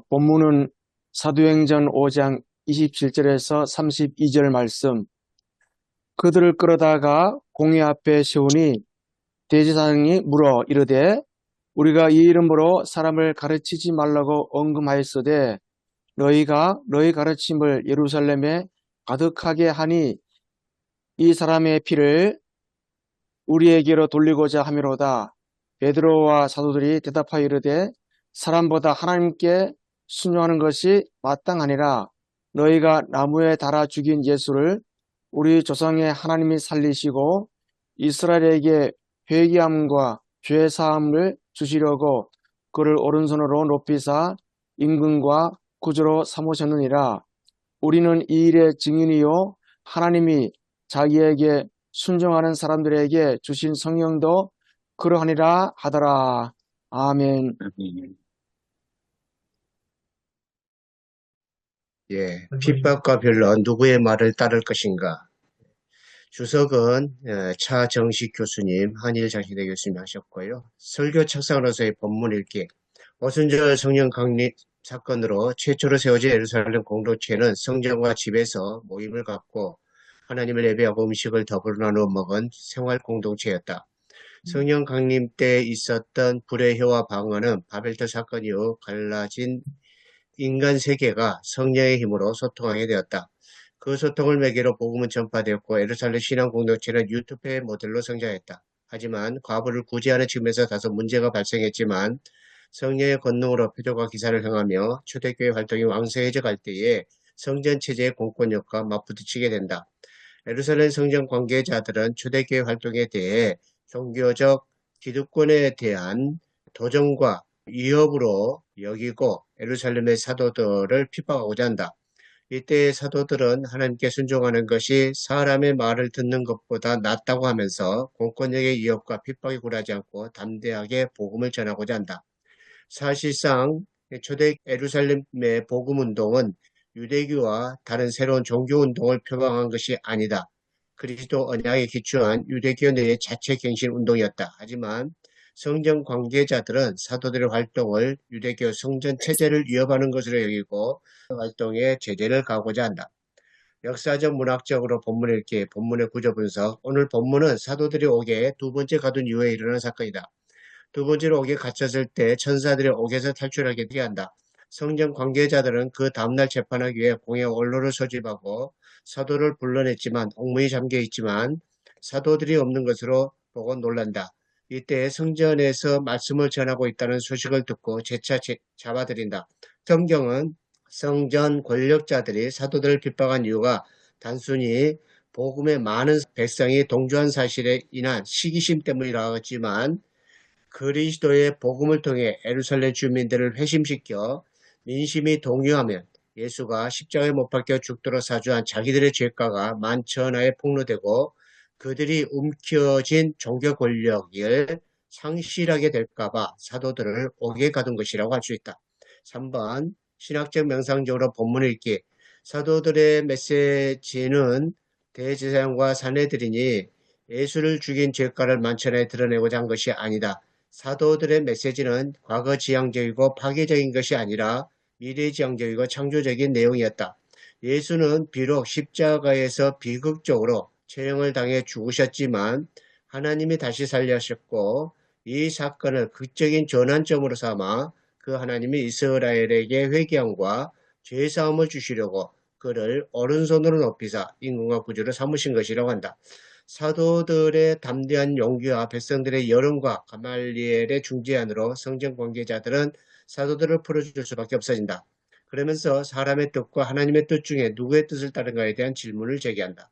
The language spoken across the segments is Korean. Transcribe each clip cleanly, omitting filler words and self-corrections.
본문은 사도행전 5장 27절에서 32절 말씀. 그들을 끌어다가 공회 앞에 세우니 대제사장이 물어 이르되 우리가 이 이름으로 사람을 가르치지 말라고 언금하였으되 너희가 너희 가르침을 예루살렘에 가득하게 하니 이 사람의 피를 우리에게로 돌리고자 함이로다. 베드로와 사도들이 대답하여 이르되 사람보다 하나님께 순종하는 것이 마땅하니라. 너희가 나무에 달아 죽인 예수를 우리 조상의 하나님이 살리시고 이스라엘에게 회개함과 죄 사함을 주시려고 그를 오른손으로 높이사 임금과 구주로 삼으셨느니라. 우리는 이 일의 증인이요 하나님이 자기에게 순종하는 사람들에게 주신 성령도 그러하니라 하더라. 아멘. 예, 핍박과 변론 누구의 말을 따를 것인가? 주석은 차정식 교수님, 한일장신대 교수님 하셨고요. 설교 책상으로서의 본문 읽기. 오순절 성령 강림 사건으로 최초로 세워진 예루살렘 공동체는 성전과 집에서 모임을 갖고 하나님을 예배하고 음식을 더불어 나누어 먹은 생활 공동체였다. 성령 강림 때 있었던 불의 혀와 방언은 바벨탑 사건 이후 갈라진 인간 세계가 성령의 힘으로 소통하게 되었다. 그 소통을 매개로 복음은 전파되었고 예루살렘 신앙 공동체는 유투페의 모델로 성장했다. 하지만 과부를 구제하는 측면에서 다소 문제가 발생했지만 성령의 권능으로 표적과 기사를 행하며 초대교회 활동이 왕성해져 갈 때에 성전 체제의 공권력과 맞부딪히게 된다. 예루살렘 성전 관계자들은 초대교회 활동에 대해 종교적 기득권에 대한 도전과 위협으로 여기고 예루살렘의 사도들을 핍박하고자 한다. 이때의 사도들은 하나님께 순종하는 것이 사람의 말을 듣는 것보다 낫다고 하면서 공권력의 위협과 핍박에 굴하지 않고 담대하게 복음을 전하고자 한다. 사실상 초대 예루살렘의 복음운동은 유대교와 다른 새로운 종교운동을 표방한 것이 아니다. 그리스도 언약에 기초한 유대교 내의 자체갱신 운동이었다. 하지만 성전 관계자들은 사도들의 활동을 유대교 성전 체제를 위협하는 것으로 여기고 활동에 제재를 가고자 한다. 역사적 문학적으로 본문 읽기, 본문의 구조 분석. 오늘 본문은 사도들이 옥에 두 번째 가둔 이후에 일어난 사건이다. 두 번째로 옥에 갇혔을 때 천사들이 옥에서 탈출하게 되게 한다. 성전 관계자들은 그 다음날 재판하기 위해 공회 원로를 소집하고 사도를 불러냈지만 옥문이 잠겨 있지만 사도들이 없는 것으로 보고 놀란다. 이때 성전에서 말씀을 전하고 있다는 소식을 듣고 재차 잡아들인다. 성경은 성전 권력자들이 사도들을 핍박한 이유가 단순히 복음에 많은 백성이 동조한 사실에 인한 시기심 때문이라고 했지만 그리스도의 복음을 통해 예루살렘 주민들을 회심시켜 민심이 동요하면 예수가 십자가에 못 박혀 죽도록 사주한 자기들의 죄가가 만천하에 폭로되고 그들이 움켜쥔 종교 권력을 상실하게 될까봐 사도들을 옥에 가둔 것이라고 할 수 있다. 3번 신학적 명상적으로 본문 읽기. 사도들의 메시지는 대제사장과 사내들이니 예수를 죽인 죄가를 만천하에 드러내고자 한 것이 아니다. 사도들의 메시지는 과거지향적이고 파괴적인 것이 아니라 미래지향적이고 창조적인 내용이었다. 예수는 비록 십자가에서 비극적으로 처형을 당해 죽으셨지만 하나님이 다시 살려셨고 이 사건을 극적인 전환점으로 삼아 그 하나님이 이스라엘에게 회개함과 죄사함을 주시려고 그를 오른손으로 높이사 임금과 구주를 삼으신 것이라고 한다. 사도들의 담대한 용기와 백성들의 여론과 가말리엘의 중재안으로 성전 관계자들은 사도들을 풀어줄 수밖에 없어진다. 그러면서 사람의 뜻과 하나님의 뜻 중에 누구의 뜻을 따른가에 대한 질문을 제기한다.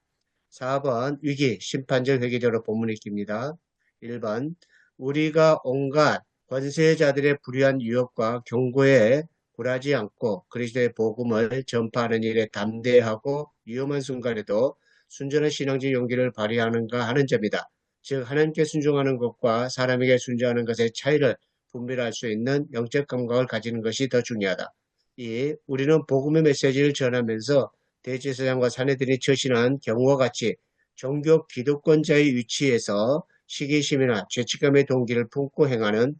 4번 위기, 심판적 회개적으로 본문 읽기입니다. 1번 우리가 온갖 권세자들의 불의한 유혹과 경고에 굴하지 않고 그리스도의 복음을 전파하는 일에 담대하고 위험한 순간에도 순전한 신앙적 용기를 발휘하는가 하는 점이다. 즉 하나님께 순종하는 것과 사람에게 순종하는 것의 차이를 분별할 수 있는 영적 감각을 가지는 것이 더 중요하다. 2. 우리는 복음의 메시지를 전하면서 대제사장과 사내들이 처신한 경우와 같이 종교 기득권자의 위치에서 시기심이나 죄책감의 동기를 품고 행하는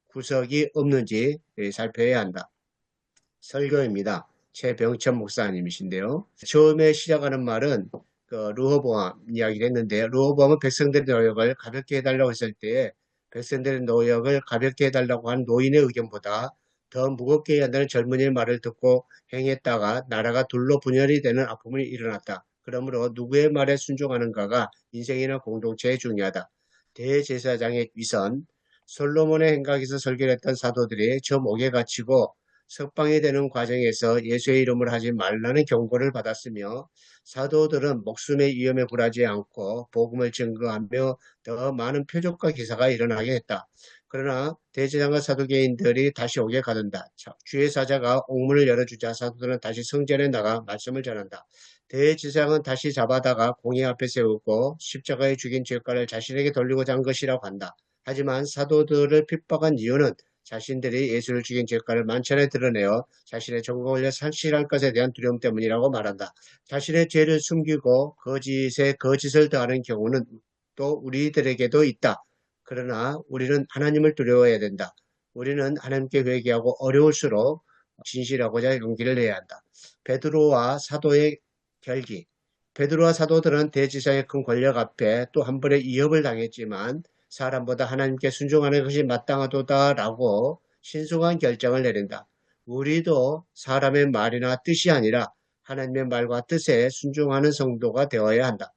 구석이 없는지 살펴야 한다. 설교입니다. 최병천 목사님이신데요. 처음에 시작하는 말은 그 르호보암 이야기를 했는데 르호보암은 백성들의 노역을 가볍게 해달라고 했을 때에 백성들의 노역을 가볍게 해달라고 한 노인의 의견보다 더 무겁게 해야 한다는 젊은이의 말을 듣고 행했다가 나라가 둘로 분열이 되는 아픔이 일어났다. 그러므로 누구의 말에 순종하는가가 인생이나 공동체에 중요하다. 대제사장의 위선, 솔로몬의 행각에서 설교했던 사도들이 저 목에 갇히고 석방이 되는 과정에서 예수의 이름을 하지 말라는 경고를 받았으며 사도들은 목숨의 위험에 굴하지 않고 복음을 증거하며 더 많은 표적과 기사가 일어나게 했다. 그러나 대제사장과 사두개인들이 다시 오게 가둔다. 주의 사자가 옥문을 열어주자 사도들은 다시 성전에 나가 말씀을 전한다. 대제사장은 다시 잡아다가 공의 앞에 세우고 십자가에 죽인 죄가를 자신에게 돌리고자 한 것이라고 한다. 하지만 사도들을 핍박한 이유는 자신들이 예수를 죽인 죄가를 만천에 드러내어 자신의 전공을 상실할 것에 대한 두려움 때문이라고 말한다. 자신의 죄를 숨기고 거짓에 거짓을 더하는 경우는 또 우리들에게도 있다. 그러나 우리는 하나님을 두려워해야 된다. 우리는 하나님께 회개하고 어려울수록 진실하고자 용기를 내야 한다. 베드로와 사도의 결기. 베드로와 사도들은 대지사의 큰 권력 앞에 또 한 번의 위협을 당했지만 사람보다 하나님께 순종하는 것이 마땅하도다라고 신중한 결정을 내린다. 우리도 사람의 말이나 뜻이 아니라 하나님의 말과 뜻에 순종하는 성도가 되어야 한다.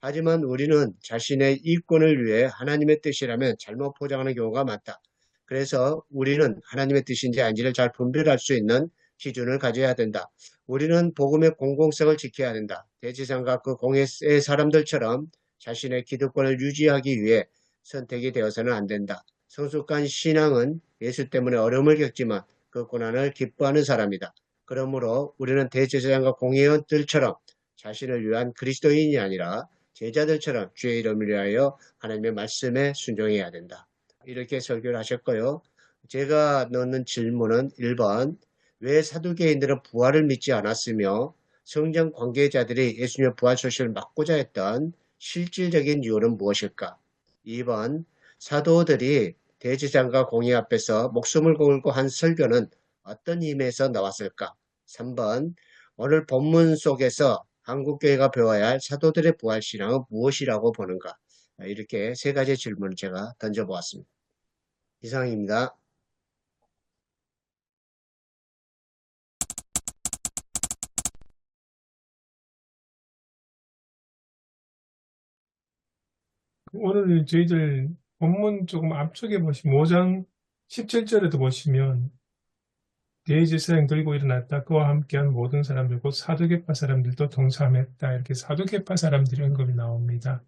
하지만 우리는 자신의 이권을 위해 하나님의 뜻이라면 잘못 포장하는 경우가 많다. 그래서 우리는 하나님의 뜻인지 아닌지를 잘 분별할 수 있는 기준을 가져야 된다. 우리는 복음의 공공성을 지켜야 된다. 대지상과 그 공의 사람들처럼 자신의 기득권을 유지하기 위해 선택이 되어서는 안 된다. 성숙한 신앙은 예수 때문에 어려움을 겪지만 그 고난을 기뻐하는 사람이다. 그러므로 우리는 대제사장과 공회원들처럼 자신을 위한 그리스도인이 아니라 제자들처럼 주의 이름을 위하여 하나님의 말씀에 순종해야 된다. 이렇게 설교를 하셨고요. 제가 넣는 질문은 1번, 왜 사두개인들은 부활을 믿지 않았으며 성경 관계자들이 예수님의 부활 소식을 막고자 했던 실질적인 이유는 무엇일까? 2번, 사도들이 대제사장과 공의 앞에서 목숨을 걸고 한 설교는 어떤 의미에서 나왔을까? 3번, 오늘 본문 속에서 한국교회가 배워야 할 사도들의 부활신앙은 무엇이라고 보는가? 이렇게 세 가지 질문을 제가 던져보았습니다. 이상입니다. 오늘 저희들 본문 조금 앞쪽에 보시면 5장 17절에도 보시면 대제사장 들고 일어났다. 그와 함께한 모든 사람들 곧 사두개파 사람들도 동참했다. 이렇게 사두개파 사람들이 언급이 나옵니다.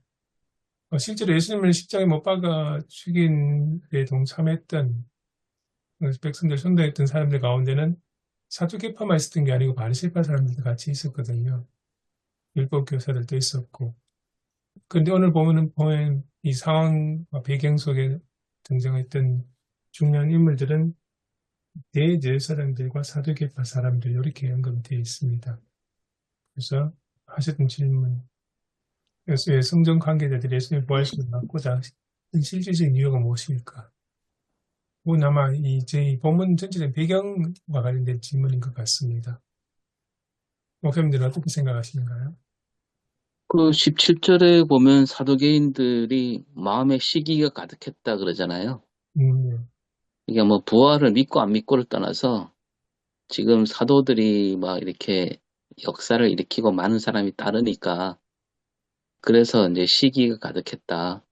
실제로 예수님을 십자가에 못 박아 죽인 데 동참했던 백성들 선도했던 사람들 가운데는 사두개파만 있었던 게 아니고 바리새파 사람들도 같이 있었거든요. 율법 교사들도 있었고. 그런데 오늘 보면 이 상황과 배경 속에 등장했던 중요한 인물들은 대제사장들과 사두개파 사람들 이렇게 언급되어 있습니다. 그래서 하셨던 질문, 왜 성전 관계자들이 예수님의 부활식을 막고자 한 실질적인 이유가 무엇일까? 그건 아마 이 본문 전체적인 배경과 관련된 질문인 것 같습니다. 목사님들은 어떻게 생각하시는가요? 그 17절에 보면 사두개인들이 마음에 시기가 가득했다 그러잖아요. 네. 이게 뭐 부활을 믿고 안 믿고를 떠나서 지금 사도들이 막 이렇게 역사를 일으키고 많은 사람이 따르니까 그래서 이제 시기가 가득했다.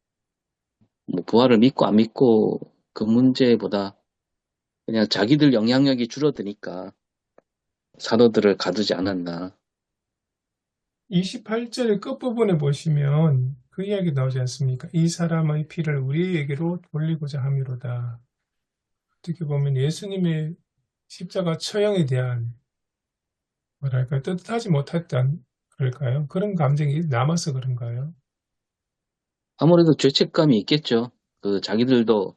뭐 부활을 믿고 안 믿고 그 문제보다 그냥 자기들 영향력이 줄어드니까 사도들을 가두지 않았나. 28절 끝부분에 보시면 그 이야기 나오지 않습니까? 이 사람의 피를 우리에게로 돌리고자 함이로다. 어떻게 보면 예수님의 십자가 처형에 대한 뭐랄까 뜻하지 못했던 그럴까요? 그런 감정이 남아서 그런가요? 아무래도 죄책감이 있겠죠. 그 자기들도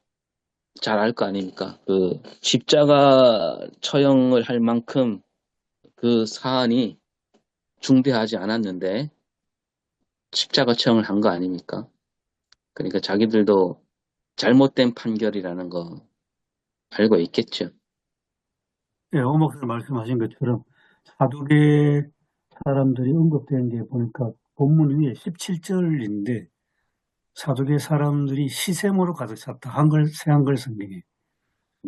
잘 알 거 아닙니까? 그 십자가 처형을 할 만큼 그 사안이 중대하지 않았는데 십자가 처형을 한 거 아닙니까? 그러니까 자기들도 잘못된 판결이라는 거 알고 있겠죠. 예, 오 목사님 말씀하신 것처럼 사두개 사람들이 언급된 게 보니까 본문 위에 17절인데 사두개 사람들이 시샘으로 가득 찼다. 새한글 성경에.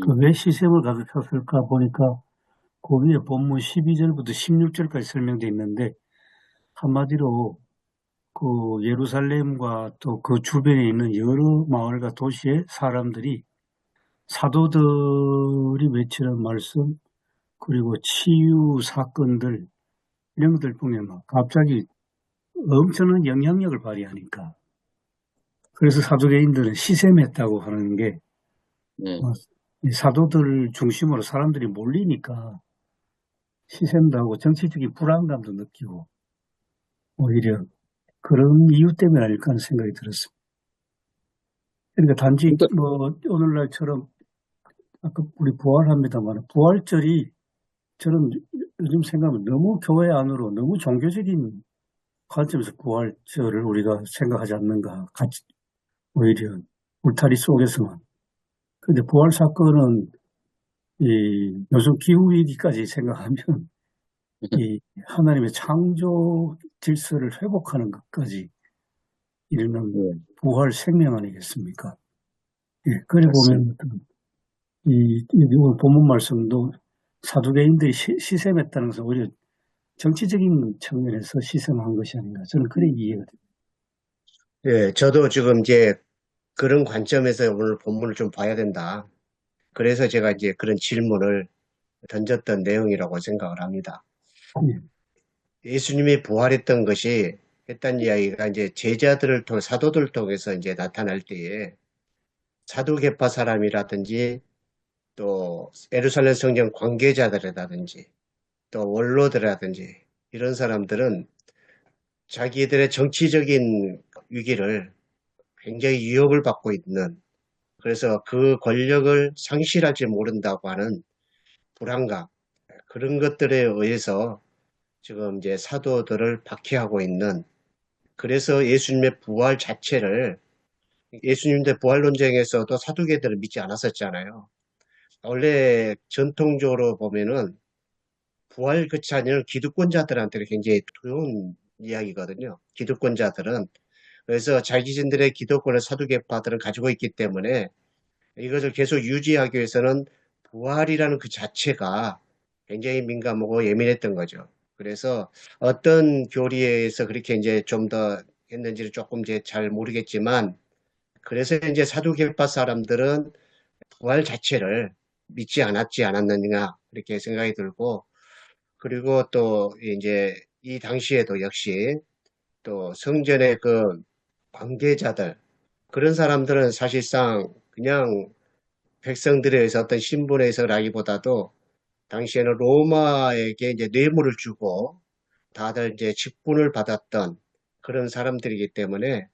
그 왜 시샘으로 가득 찼을까 보니까 그 위에 본문 12절부터 16절까지 설명되어 있는데 한마디로 그 예루살렘과 또 그 주변에 있는 여러 마을과 도시의 사람들이 사도들이 외치는 말씀 그리고 치유 사건들 이런 것들 보면 막 갑자기 엄청난 영향력을 발휘하니까 그래서 사도개인들은 시샘했다고 하는 게 네. 이 사도들 중심으로 사람들이 몰리니까 시샘도 하고 정치적인 불안감도 느끼고 오히려 그런 이유 때문에 아닐까 하는 생각이 들었습니다. 그러니까 단지 그러니까 뭐 오늘날처럼 아까 우리 부활합니다만 부활절이 저는 요즘 생각하면 너무 교회 안으로 너무 종교적인 관점에서 부활절을 우리가 생각하지 않는가 같이 오히려 울타리 속에서만. 근데 부활 사건은 이 요즘 기후 위기까지 생각하면 이 하나님의 창조 질서를 회복하는 것까지 이르는 네, 부활 생명 아니겠습니까? 예, 그래 맞습니다. 보면 이 오늘 본문 말씀도 사두개인들이 시샘했다는 것은 오히려 정치적인 측면에서 시샘한 것이 아닌가 저는 그렇게 이해가 됩니다. 예, 저도 지금 이제 그런 관점에서 오늘 본문을 좀 봐야 된다. 그래서 제가 이제 그런 질문을 던졌던 내용이라고 생각을 합니다. 예수님이 부활했던 것이 했던 이야기가 이제 제자들을 통해 사도들을 통해서 이제 나타날 때에 사두개파 사람이라든지 또 예루살렘 성전 관계자들이라든지 또 원로들이라든지 이런 사람들은 자기들의 정치적인 위기를 굉장히 위협을 받고 있는 그래서 그 권력을 상실할지 모른다고 하는 불안감 그런 것들에 의해서 지금 이제 사도들을 박해하고 있는 그래서 예수님의 부활 자체를 예수님의 부활 논쟁에서도 사두개들을 믿지 않았었잖아요. 원래 전통적으로 보면은 부활 그 자녀는 기득권자들한테 굉장히 두려운 이야기거든요. 기득권자들은 그래서 자기신들의 기득권을 사두개파들은 가지고 있기 때문에 이것을 계속 유지하기 위해서는 부활이라는 그 자체가 굉장히 민감하고 예민했던 거죠. 그래서 어떤 교리에서 그렇게 이제 좀 더 했는지를 조금 이제 잘 모르겠지만 그래서 이제 사두개파 사람들은 부활 자체를 믿지 않았느냐 이렇게 생각이 들고 그리고 또 이제 이 당시에도 역시 또 성전의 그 관계자들 그런 사람들은 사실상 그냥 백성들에 의해서 어떤 신분에 의해서라기보다도 당시에는 로마에게 이제 뇌물을 주고 다들 이제 직분을 받았던 그런 사람들이기 때문에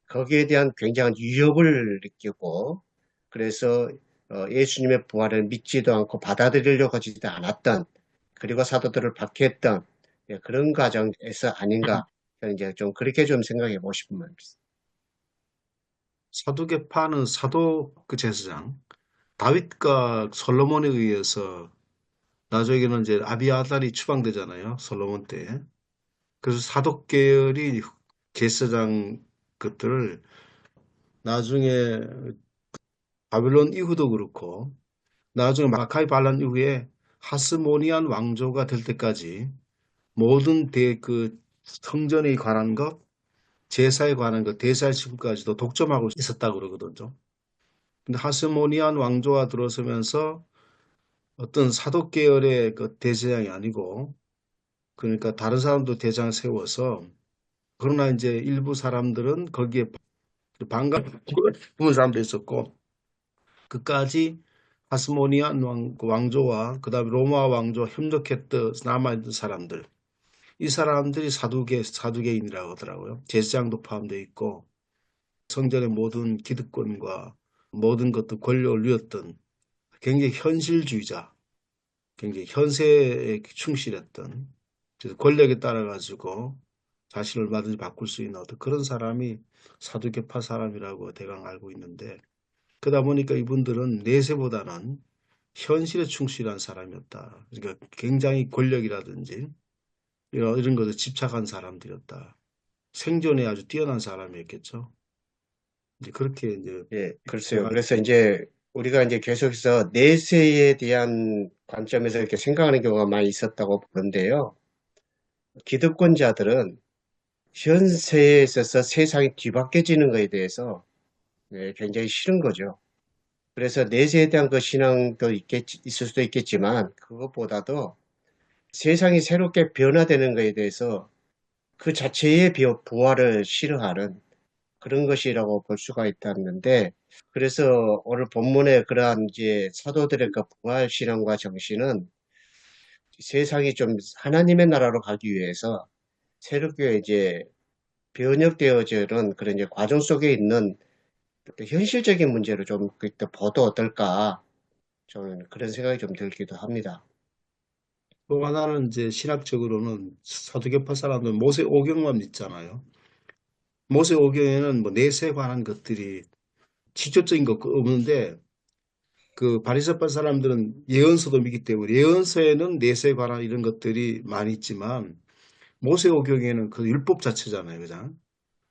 거기에 대한 굉장한 위협을 느끼고 그래서 예수님의 부활을 믿지도 않고 받아들이려고 하지도 않았던 그리고 사도들을 박해했던 예, 그런 과정에서 아닌가 저는 이제 좀 그렇게 좀 생각해 보고 싶은 마음입니다. 사두개파는 사도 그 제사장 다윗과 솔로몬에 의해서 나중에는 이제 아비아달이 추방되잖아요. 솔로몬 때. 그래서 사독 계열이 제사장 것들을 나중에 바빌론 이후도 그렇고 나중에 마카이 반란 이후에 하스모니안 왕조가 될 때까지 모든 그 성전에 관한 것, 제사에 관한 것, 대사식까지도 독점하고 있었다고 그러거든요. 근데 하스모니안 왕조가 들어서면서 어떤 사독 계열의 그 대제장이 아니고 그러니까 다른 사람도 대장을 세워서 그러나 이제 일부 사람들은 거기에 반감을 사람도 있었고 그까지 하스모니안 왕조와 그다음에 로마 왕조와 협력했던 남아있는 사람들 이 사람들이 사두개인이라고 하더라고요. 제사장도 포함되어 있고 성전의 모든 기득권과 모든 것도 권력을 누렸던 굉장히 현실주의자 굉장히 현세에 충실했던 그래서 권력에 따라 가지고 자신을 얼마든지 바꿀 수 있는 어떤 그런 사람이 사두개파 사람이라고 대강 알고 있는데 그러다 보니까 이분들은 내세보다는 현실에 충실한 사람이었다. 그러니까 굉장히 권력이라든지 이런 것에 집착한 사람들이었다. 생존에 아주 뛰어난 사람이었겠죠. 이제 그렇게 이제 예, 글쎄요. 그래서 이제 우리가 이제 계속해서 내세에 대한 관점에서 이렇게 생각하는 경우가 많이 있었다고 보는데요. 기득권자들은 현세에 있어서 세상이 뒤바뀌어지는 것에 대해서 굉장히 싫은 거죠. 그래서 내세에 대한 그 신앙도 있을 수도 있겠지만 그것보다도 세상이 새롭게 변화되는 것에 대해서 그 자체의 부활을 싫어하는 그런 것이라고 볼 수가 있다는데, 그래서 오늘 본문의 그러한 이제 사도들의 그 부활 신앙과 정신은 세상이 좀 하나님의 나라로 가기 위해서 새롭게 이제 변혁되어지는 그런 이제 과정 속에 있는 어떤 현실적인 문제로 좀 그때 봐도 어떨까, 저는 그런 생각이 좀 들기도 합니다. 또 하나는 이제 신학적으로는 사두개파 사람들은 모세오경만 믿잖아요. 모세오경에는 뭐 내세에 관한 것들이 직접적인 거 없는데 그 바리새파 사람들은 예언서도 믿기 때문에 예언서에는 내세에 관한 이런 것들이 많이 있지만 모세오경에는 그 율법 자체잖아요, 그죠?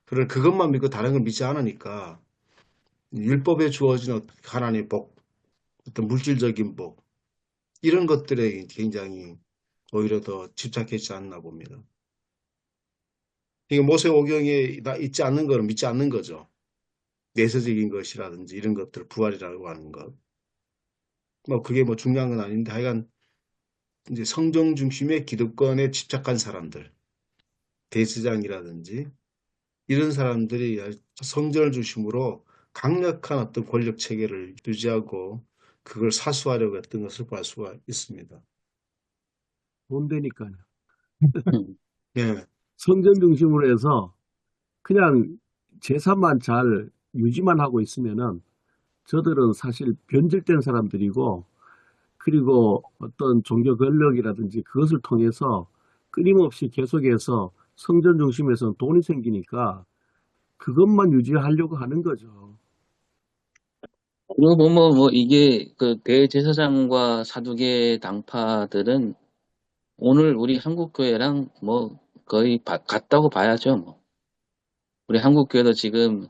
그걸 그것만 믿고 다른 걸 믿지 않으니까 율법에 주어진 하나님의 복, 어떤 물질적인 복 이런 것들에 굉장히 오히려 더 집착했지 않나 봅니다. 이게 모세오경에 있지 않는 거는 믿지 않는 거죠. 내세적인 것이라든지 이런 것들 부활이라고 하는 것. 뭐 그게 뭐 중요한 건 아닌데 하여간 이제 성경 중심의 기득권에 집착한 사람들, 대제사장이라든지 이런 사람들이 성전을 중심으로 강력한 어떤 권력 체계를 유지하고 그걸 사수하려고 했던 것을 볼 수가 있습니다. 돈 되니까요. 예, 성전 중심으로 해서 그냥 제사만 잘 유지만 하고 있으면은 저들은 사실 변질된 사람들이고, 그리고 어떤 종교 권력이라든지 그것을 통해서 끊임없이 계속해서 성전 중심에서는 돈이 생기니까 그것만 유지하려고 하는 거죠. 그리고 뭐 이게 그 대제사장과 사두개 당파들은 오늘 우리 한국교회랑 뭐 거의 같다고 봐야죠. 뭐. 우리 한국교회도 지금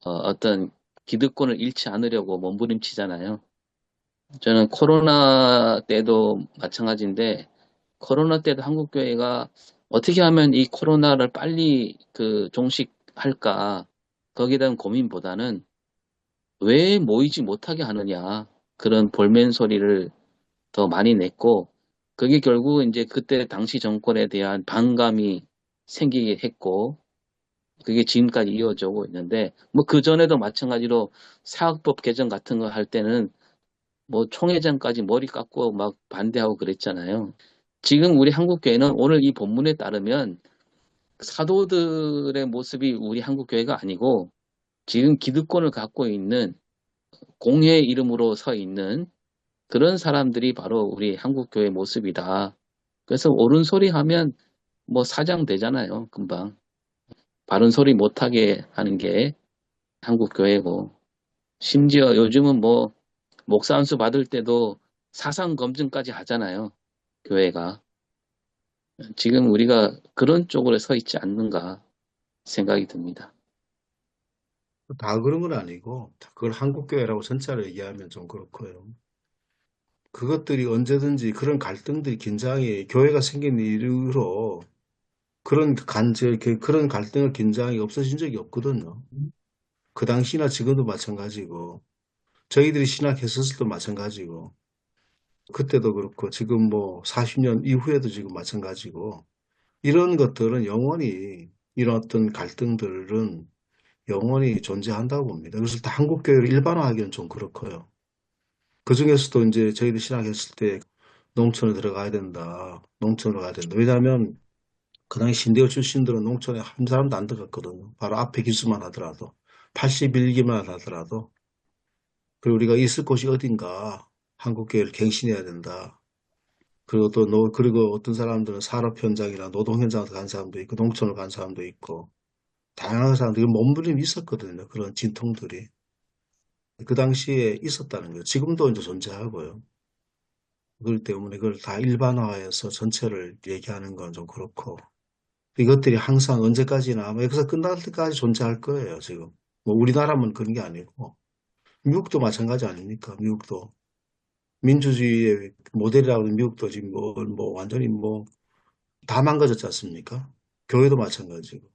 어떤 기득권을 잃지 않으려고 몸부림치잖아요. 저는 코로나 때도 마찬가지인데 코로나 때도 한국교회가 어떻게 하면 이 코로나를 빨리 그 종식할까 거기에 대한 고민보다는 왜 모이지 못하게 하느냐 그런 볼멘 소리를 더 많이 냈고 그게 결국 이제 그때 당시 정권에 대한 반감이 생기게 했고 그게 지금까지 이어져 오고 있는데 뭐 그전에도 마찬가지로 사학법 개정 같은 거 할 때는 뭐 총회장까지 머리 깎고 막 반대하고 그랬잖아요. 지금 우리 한국교회는 오늘 이 본문에 따르면 사도들의 모습이 우리 한국교회가 아니고 지금 기득권을 갖고 있는 공회의 이름으로 서 있는 그런 사람들이 바로 우리 한국교회 모습이다. 그래서 옳은 소리 하면 뭐 사장 되잖아요, 금방. 바른 소리 못하게 하는 게 한국교회고. 심지어 요즘은 뭐 목사 안수 받을 때도 사상 검증까지 하잖아요, 교회가. 지금 우리가 그런 쪽으로 서 있지 않는가 생각이 듭니다. 다 그런 건 아니고 그걸 한국교회라고 전체를 얘기하면 좀 그렇고요. 그것들이 언제든지 그런 갈등들이 긴장이 교회가 생긴 이후로 그런 갈등과 긴장이 없어진 적이 없거든요. 그 당시나 지금도 마찬가지고 저희들이 신학했었을 때도 마찬가지고 그때도 그렇고 지금 뭐 40년 이후에도 지금 마찬가지고 이런 것들은 영원히 이런 어떤 갈등들은 영원히 존재한다고 봅니다. 그래서 다 한국교회를 일반화하기는 좀 그렇고요. 그 중에서도 이제 저희들 신학했을 때 농촌에 들어가야 된다. 농촌으로 가야 된다. 왜냐하면 그 당시 신대우 출신들은 농촌에 한 사람도 안 들어갔거든요. 바로 앞에 기수만 하더라도 81기만 하더라도 그리고 우리가 있을 곳이 어딘가 한국교회를 갱신해야 된다. 그리고 그리고 어떤 사람들은 산업 현장이나 노동 현장을 간 사람도 있고 농촌을 간 사람도 있고 다양한 사람들이 몸부림이 있었거든요. 그런 진통들이. 그 당시에 있었다는 거예요. 지금도 이제 존재하고요. 그렇기 때문에 그걸 다 일반화해서 전체를 얘기하는 건 좀 그렇고, 이것들이 항상 언제까지나 아마 역사 끝날 때까지 존재할 거예요, 지금. 뭐 우리나라만 그런 게 아니고, 미국도 마찬가지 아닙니까? 미국도. 민주주의의 모델이라고 하는 미국도 지금 뭐 완전히 뭐 다 망가졌지 않습니까? 교회도 마찬가지고.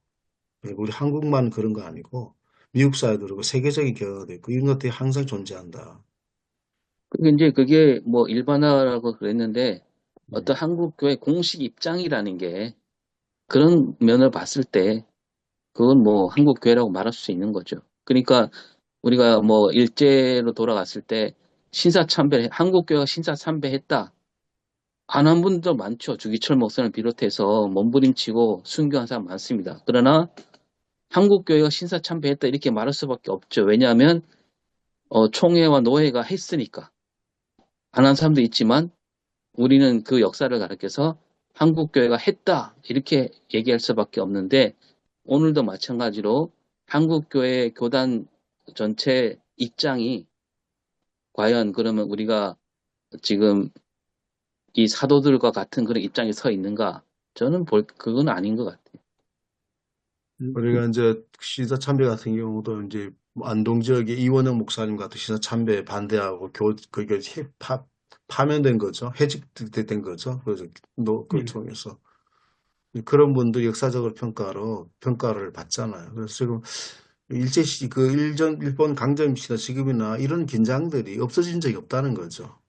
그리고 우리 한국만 그런 거 아니고, 미국 사회도 그렇고, 세계적인 경우도 있고, 이런 것들이 항상 존재한다. 그게 이제 그게 뭐 일반화라고 그랬는데 네. 어떤 한국교회 공식 입장이라는 게 그런 면을 봤을 때 그건 뭐 한국교회라고 말할 수 있는 거죠. 그러니까 우리가 뭐 일제로 돌아갔을 때 한국교회가 신사참배했다. 안 한 분도 많죠. 주기철 목사를 비롯해서 몸부림치고 순교한 사람 많습니다. 그러나 한국교회가 신사참배했다 이렇게 말할 수밖에 없죠. 왜냐하면 총회와 노회가 했으니까. 안 한 사람도 있지만 우리는 그 역사를 가르쳐서 한국교회가 했다 이렇게 얘기할 수밖에 없는데 오늘도 마찬가지로 한국교회 교단 전체 입장이 과연 그러면 우리가 지금 이 사도들과 같은 그런 입장에 서 있는가? 저는 그건 아닌 것 같아요. 우리가 이제 시사 참배 같은 경우도 이제 안동 지역의 이원영 목사님 같은 시사 참배 반대하고 그게 파면된 거죠. 해직된 거죠. 그래서 그 통해서 그런 분들 역사적으로 평가를 받잖아요. 그래서 지금 일본 강점 시대 지금이나 이런 긴장들이 없어진 적이 없다는 거죠.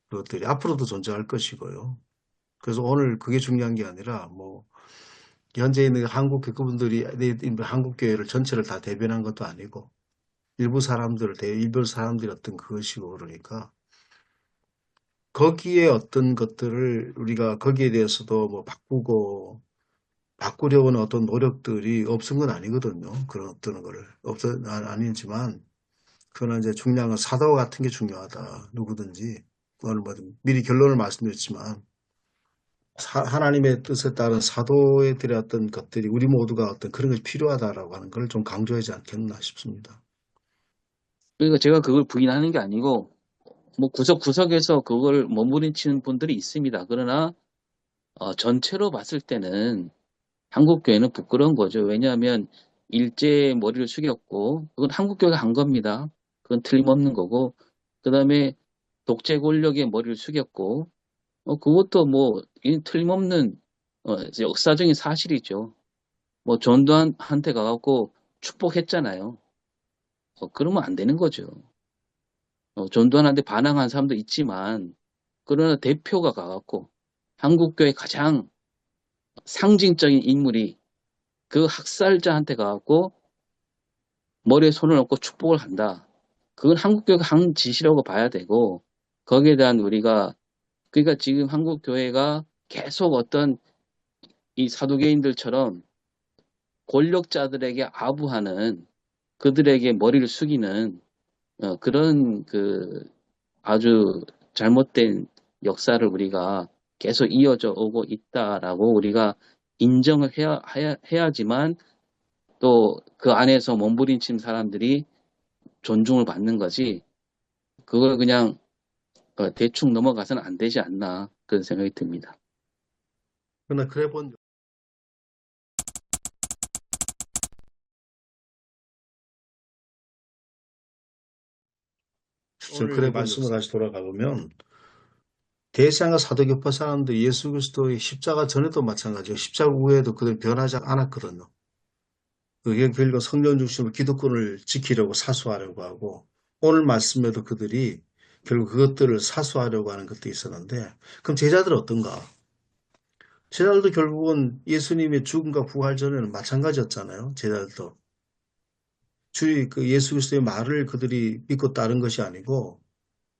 그것들이 앞으로도 존재할 것이고요. 그래서 오늘 그게 중요한 게 아니라 뭐 현재 있는 그분들이 한국 교회를 전체를 다 대변한 것도 아니고 일부 사람들이 어떤 그것이고 그러니까 거기에 어떤 것들을 우리가 거기에 대해서도 뭐 바꾸려고 하는 어떤 노력들이 없은 건 아니거든요. 그런 어떤 거를 아니지만 그러나 이제 중요한 건 사도 같은 게 중요하다. 누구든지 오늘 뭐 미리 결론을 말씀드렸지만 하나님의 뜻에 따른 사도들의 어떤 것들이 우리 모두가 어떤 그런 것이 필요하다라고 하는 걸 좀 강조하지 않겠나 싶습니다. 그러니까 제가 그걸 부인하는 게 아니고 뭐 구석구석에서 그걸 몸부림치는 분들이 있습니다. 그러나 전체로 봤을 때는 한국교회는 부끄러운 거죠. 왜냐하면 일제의 머리를 숙였고 그건 한국교회가 한 겁니다. 그건 틀림없는 거고 그 다음에 독재 권력의 머리를 숙였고 그것도 뭐 틀림없는 역사적인 사실이죠. 뭐 전두환한테 가갖고 축복했잖아요. 그러면 안 되는 거죠. 전두환한테 반항한 사람도 있지만 그러나 대표가 가갖고 한국교회 가장 상징적인 인물이 그 학살자한테 가갖고 머리에 손을 얹고 축복을 한다. 그건 한국교회가 한 짓이라고 봐야 되고 거기에 대한 그러니까 지금 한국교회가 계속 어떤 이 사도계인들처럼 권력자들에게 아부하는 그들에게 머리를 숙이는 그런 아주 잘못된 역사를 우리가 계속 이어져 오고 있다라고 우리가 인정을 해야지만 또 그 안에서 몸부림친 사람들이 존중을 받는 거지 그걸 그냥 대충 넘어가서는 안 되지 않나 그런 생각이 듭니다. 그러나 그래 본 오늘 말씀을 다시 돌아가 보면 대상과 사도교파 사람들 예수 그리스도의 십자가 전에도 마찬가지고 십자가 후에도 그들 변하지 않았거든요. 그게 결국 성령 중심으로 기득권을 지키려고 사수하려고 하고 오늘 말씀에도 그들이 결국 그것들을 사수하려고 하는 것도 있었는데 그럼 제자들은 어떤가? 제자들도 결국은 예수님의 죽음과 부활 전에는 마찬가지였잖아요. 제자들도. 예수 그리스도의 말을 그들이 믿고 따른 것이 아니고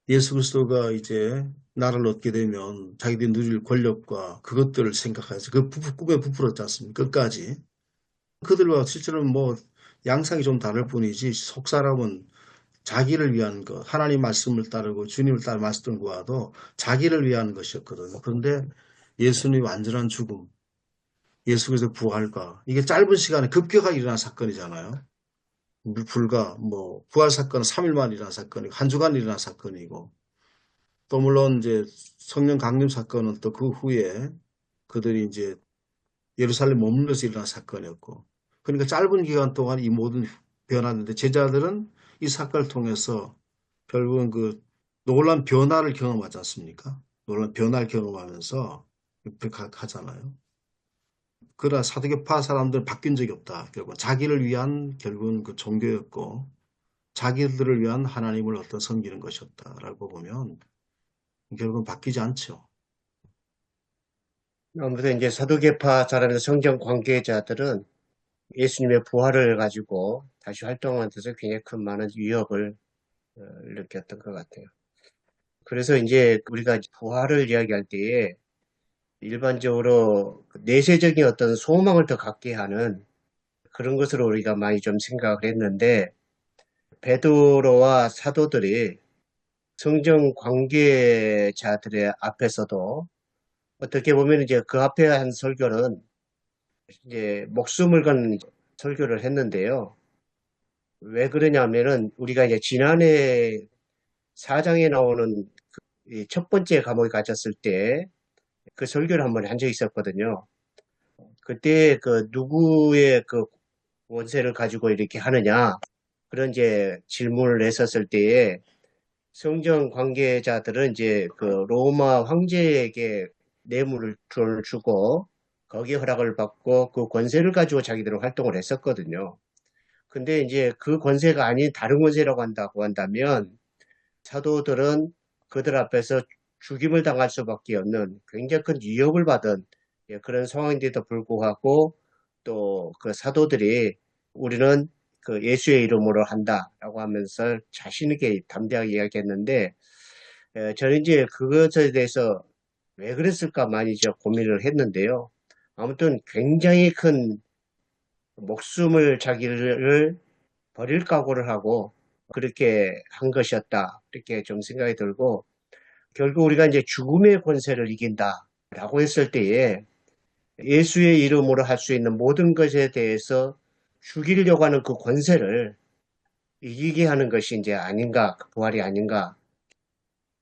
예수 그리스도가 이제 나라를 얻게 되면 자기들이 누릴 권력과 그것들을 생각해서 그 꿈에 부풀었지 않습니까? 끝까지. 그들과 실제로는 뭐 양상이 좀 다를 뿐이지 속 사람은 자기를 위한 것, 하나님 말씀을 따르고 주님을 따라 말씀을 구하도 자기를 위한 것이었거든요. 그런데 예수님의 완전한 죽음, 예수 그리스도의 부활과 이게 짧은 시간에 급격하게 일어난 사건이잖아요. 불과 부활 사건은 3일 만에 일어난 사건이고 한 주간 일어난 사건이고 또 물론 이제 성령 강림 사건은 또 그 후에 그들이 이제 예루살렘 머물러서 일어난 사건이었고 그러니까 짧은 기간 동안 이 모든 변화인데 제자들은 이 사건을 통해서 결국은 그 놀란 변화를 경험하지 않습니까? 놀란 변화를 경험하면서 가잖아요. 그러나 사두개파 사람들은 바뀐 적이 없다. 결국 자기를 위한 결국은 그 종교였고 자기들을 위한 하나님을 어떤 섬기는 것이었다라고 보면 결국은 바뀌지 않죠. 아무튼 이제 사두개파 사람의 성경 관계자들은 예수님의 부활을 가지고 다시 활동하는 데서 굉장히 큰 많은 위협을 느꼈던 것 같아요. 그래서 이제 우리가 부활을 이야기할 때에 일반적으로 내세적인 어떤 소망을 더 갖게 하는 그런 것으로 우리가 많이 좀 생각을 했는데 베드로와 사도들이 성경 관계자들의 앞에서도 어떻게 보면 이제 그 앞에 한 설교는 이제 목숨을 건 설교를 했는데요. 왜 그러냐면은 우리가 이제 지난해 4장에 나오는 이 첫 번째 감옥에 갇혔을 때 그 설교를 한번 한 적이 있었거든요. 그때 그 누구의 그 원세를 가지고 이렇게 하느냐 그런 이제 질문을 했었을 때에 성경 관계자들은 이제 그 로마 황제에게 뇌물을 주고 거기에 허락을 받고 그 권세를 가지고 자기들은 활동을 했었거든요. 근데 이제 그 권세가 아닌 다른 권세라고 한다면 사도들은 그들 앞에서 죽임을 당할 수밖에 없는 굉장히 큰 위협을 받은 그런 상황인데도 불구하고 또 그 사도들이 우리는 그 예수의 이름으로 한다라고 하면서 자신 있게 담대하게 이야기했는데 저는 이제 그것에 대해서 왜 그랬을까 많이 저 고민을 했는데요. 아무튼 굉장히 큰 목숨을 자기를 버릴 각오를 하고 그렇게 한 것이었다. 이렇게 좀 생각이 들고 결국 우리가 이제 죽음의 권세를 이긴다라고 했을 때에 예수의 이름으로 할 수 있는 모든 것에 대해서 죽이려고 하는 그 권세를 이기게 하는 것이 이제 아닌가, 그 부활이 아닌가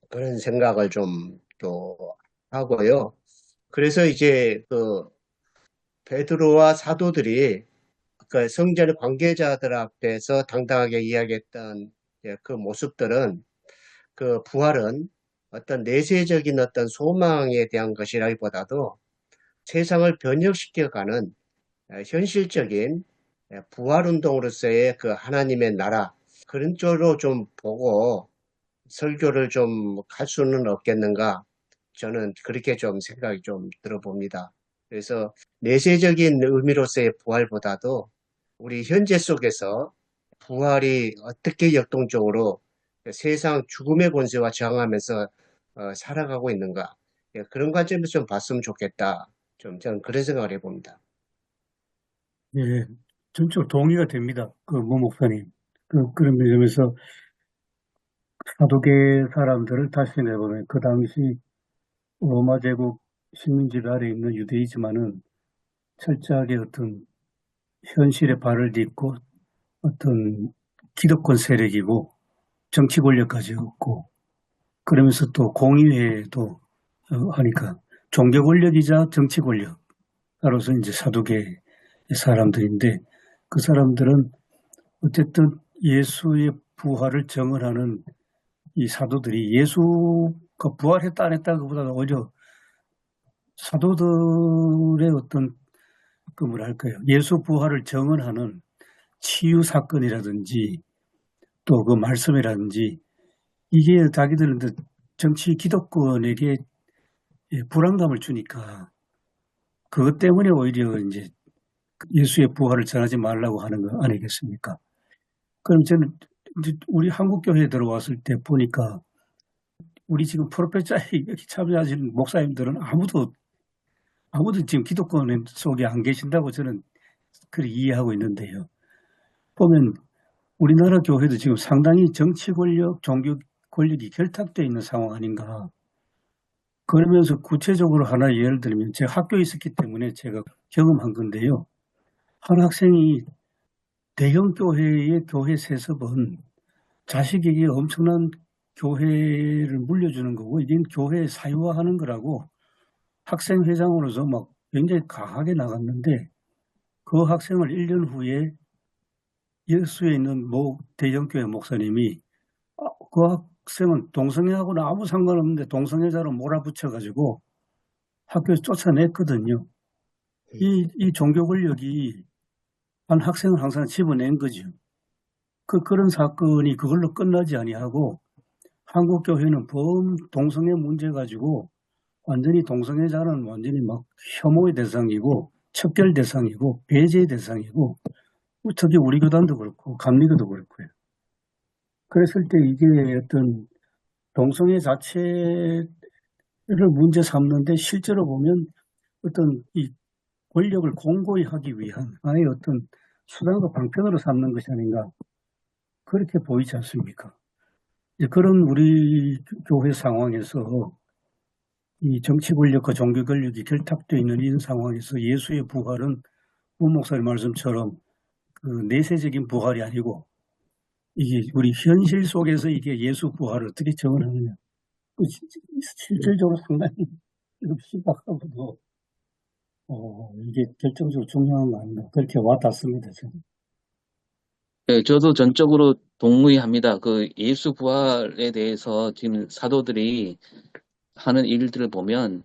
그런 생각을 좀 또 하고요. 그래서 이제 그 베드로와 사도들이 그 성전 관계자들 앞에서 당당하게 이야기했던 그 모습들은 그 부활은 어떤 내세적인 어떤 소망에 대한 것이라기보다도 세상을 변혁시켜가는 현실적인 부활운동으로서의 그 하나님의 나라 그런 쪽으로 좀 보고 설교를 좀 할 수는 없겠는가 저는 그렇게 좀 생각이 좀 들어봅니다. 그래서 내세적인 의미로서의 부활보다도 우리 현재 속에서 부활이 어떻게 역동적으로 세상 죽음의 권세와 저항하면서 살아가고 있는가 그런 관점에서 좀 봤으면 좋겠다. 좀 저는 그런 생각을 해봅니다. 예, 전적으로 동의가 됩니다. 그 문 목사님. 그런 점에서 사도계 사람들을 다시 내보면 그 당시 로마 제국 식민지 아래 있는 유대이지만은 철저하게 어떤 현실에 발을 딛고 어떤 기득권 세력이고 정치 권력까지 없고 그러면서 또 공의회도 하니까 종교 권력이자 정치 권력 따라서 이제 사도계 사람들인데 그 사람들은 어쨌든 예수의 부활을 정언하는 이 사도들이 예수가 부활했다 안 했다 그보다는 오히려 사도들의 어떤 그 뭐랄까요 예수 부활을 정언하는 치유 사건이라든지 또 그 말씀이라든지 이게 자기들은 정치 기득권에게 불안감을 주니까 그것 때문에 오히려 이제 예수의 부활을 전하지 말라고 하는 거 아니겠습니까? 그럼 저는 이제 우리 한국교회에 들어왔을 때 보니까 우리 지금 프로페자에 참여하시는 목사님들은 아무도 지금 기독권 속에 안 계신다고 저는 그렇게 이해하고 있는데요. 보면 우리나라 교회도 지금 상당히 정치 권력, 종교 권력이 결탁되어 있는 상황 아닌가. 그러면서 구체적으로 하나 예를 들면 제가 학교에 있었기 때문에 제가 경험한 건데요. 한 학생이 대형 교회의 교회 세습은 자식에게 엄청난 교회를 물려주는 거고, 이게 교회 사유화하는 거라고 학생회장으로서 막 굉장히 강하게 나갔는데, 그 학생을 1년 후에 여수에 있는 모 대형교회 목사님이 그 학생은 동성애하고는 아무 상관없는데 동성애자로 몰아붙여가지고 학교에서 쫓아냈거든요. 이 종교 권력이 한 학생을 항상 집어낸 거죠. 그런 사건이 그걸로 끝나지 아니하고 한국교회는 동성애 문제 가지고 완전히 동성애자는 완전히 막 혐오의 대상이고 척결 대상이고 배제 대상이고 특히 우리 교단도 그렇고 감리교도 그렇고요. 그랬을 때 이게 어떤 동성애 자체를 문제 삼는데 실제로 보면 어떤 이 권력을 공고히 하기 위한 하나의 어떤 수단과 방편으로 삼는 것이 아닌가 그렇게 보이지 않습니까? 그런 우리 교회 상황에서 이 정치 권력과 종교 권력이 결탁되어 있는 이 상황에서 예수의 부활은 우 목사님 말씀처럼 그 내세적인 부활이 아니고 이게 우리 현실 속에서 이게 예수 부활을 어떻게 정언하느냐. 실질적으로 상당히 심각하고도 이게 결정적으로 중요한 거 아닌가 그렇게 와닿습니다. 저는. 네, 저도 전적으로 동의합니다. 그 예수 부활에 대해서 지금 사도들이 하는 일들을 보면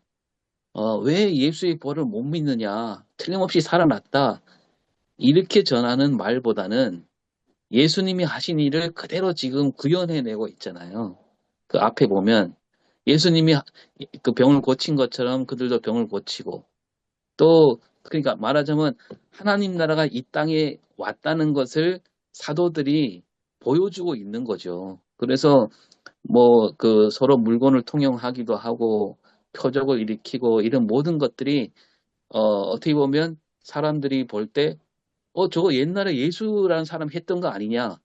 왜 예수의 부활을 못 믿느냐, 틀림없이 살아났다 이렇게 전하는 말보다는 예수님이 하신 일을 그대로 지금 구현해내고 있잖아요. 그 앞에 보면 예수님이 그 병을 고친 것처럼 그들도 병을 고치고 또 그러니까 말하자면 하나님 나라가 이 땅에 왔다는 것을 사도들이 보여주고 있는 거죠. 그래서 뭐 그 서로 물건을 통용하기도 하고 표적을 일으키고 이런 모든 것들이 어떻게 보면 사람들이 볼 때 저거 옛날에 예수라는 사람 했던 거 아니냐?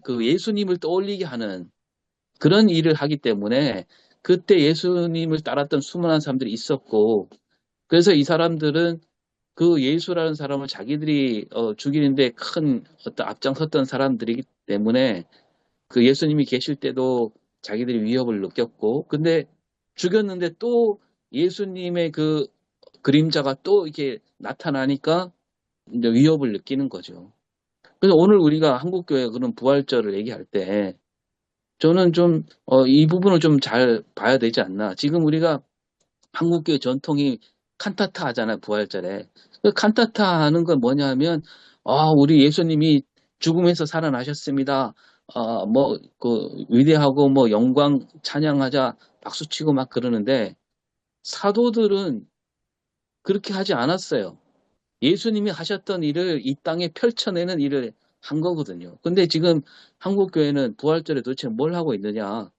그 예수님을 떠올리게 하는 그런 일을 하기 때문에 그때 예수님을 따랐던 수많은 사람들이 있었고 그래서 이 사람들은 그 예수라는 사람을 자기들이 죽이는데 큰 어떤 앞장섰던 사람들이기 때문에 그 예수님이 계실 때도 자기들이 위협을 느꼈고 근데 죽였는데 또 예수님의 그 그림자가 또 이렇게 나타나니까 이제 위협을 느끼는 거죠. 그래서 오늘 우리가 한국교회 그런 부활절을 얘기할 때 저는 좀 이 부분을 좀 잘 봐야 되지 않나. 지금 우리가 한국교회 전통이 칸타타 하잖아요, 부활절에. 그 칸타타 하는 건 뭐냐 하면 우리 예수님이 죽음에서 살아나셨습니다. 위대하고 뭐 영광 찬양하자 박수치고 막 그러는데 사도들은 그렇게 하지 않았어요. 예수님이 하셨던 일을 이 땅에 펼쳐내는 일을 한 거거든요. 근데 지금 한국교회는 부활절에 도대체 뭘 하고 있느냐.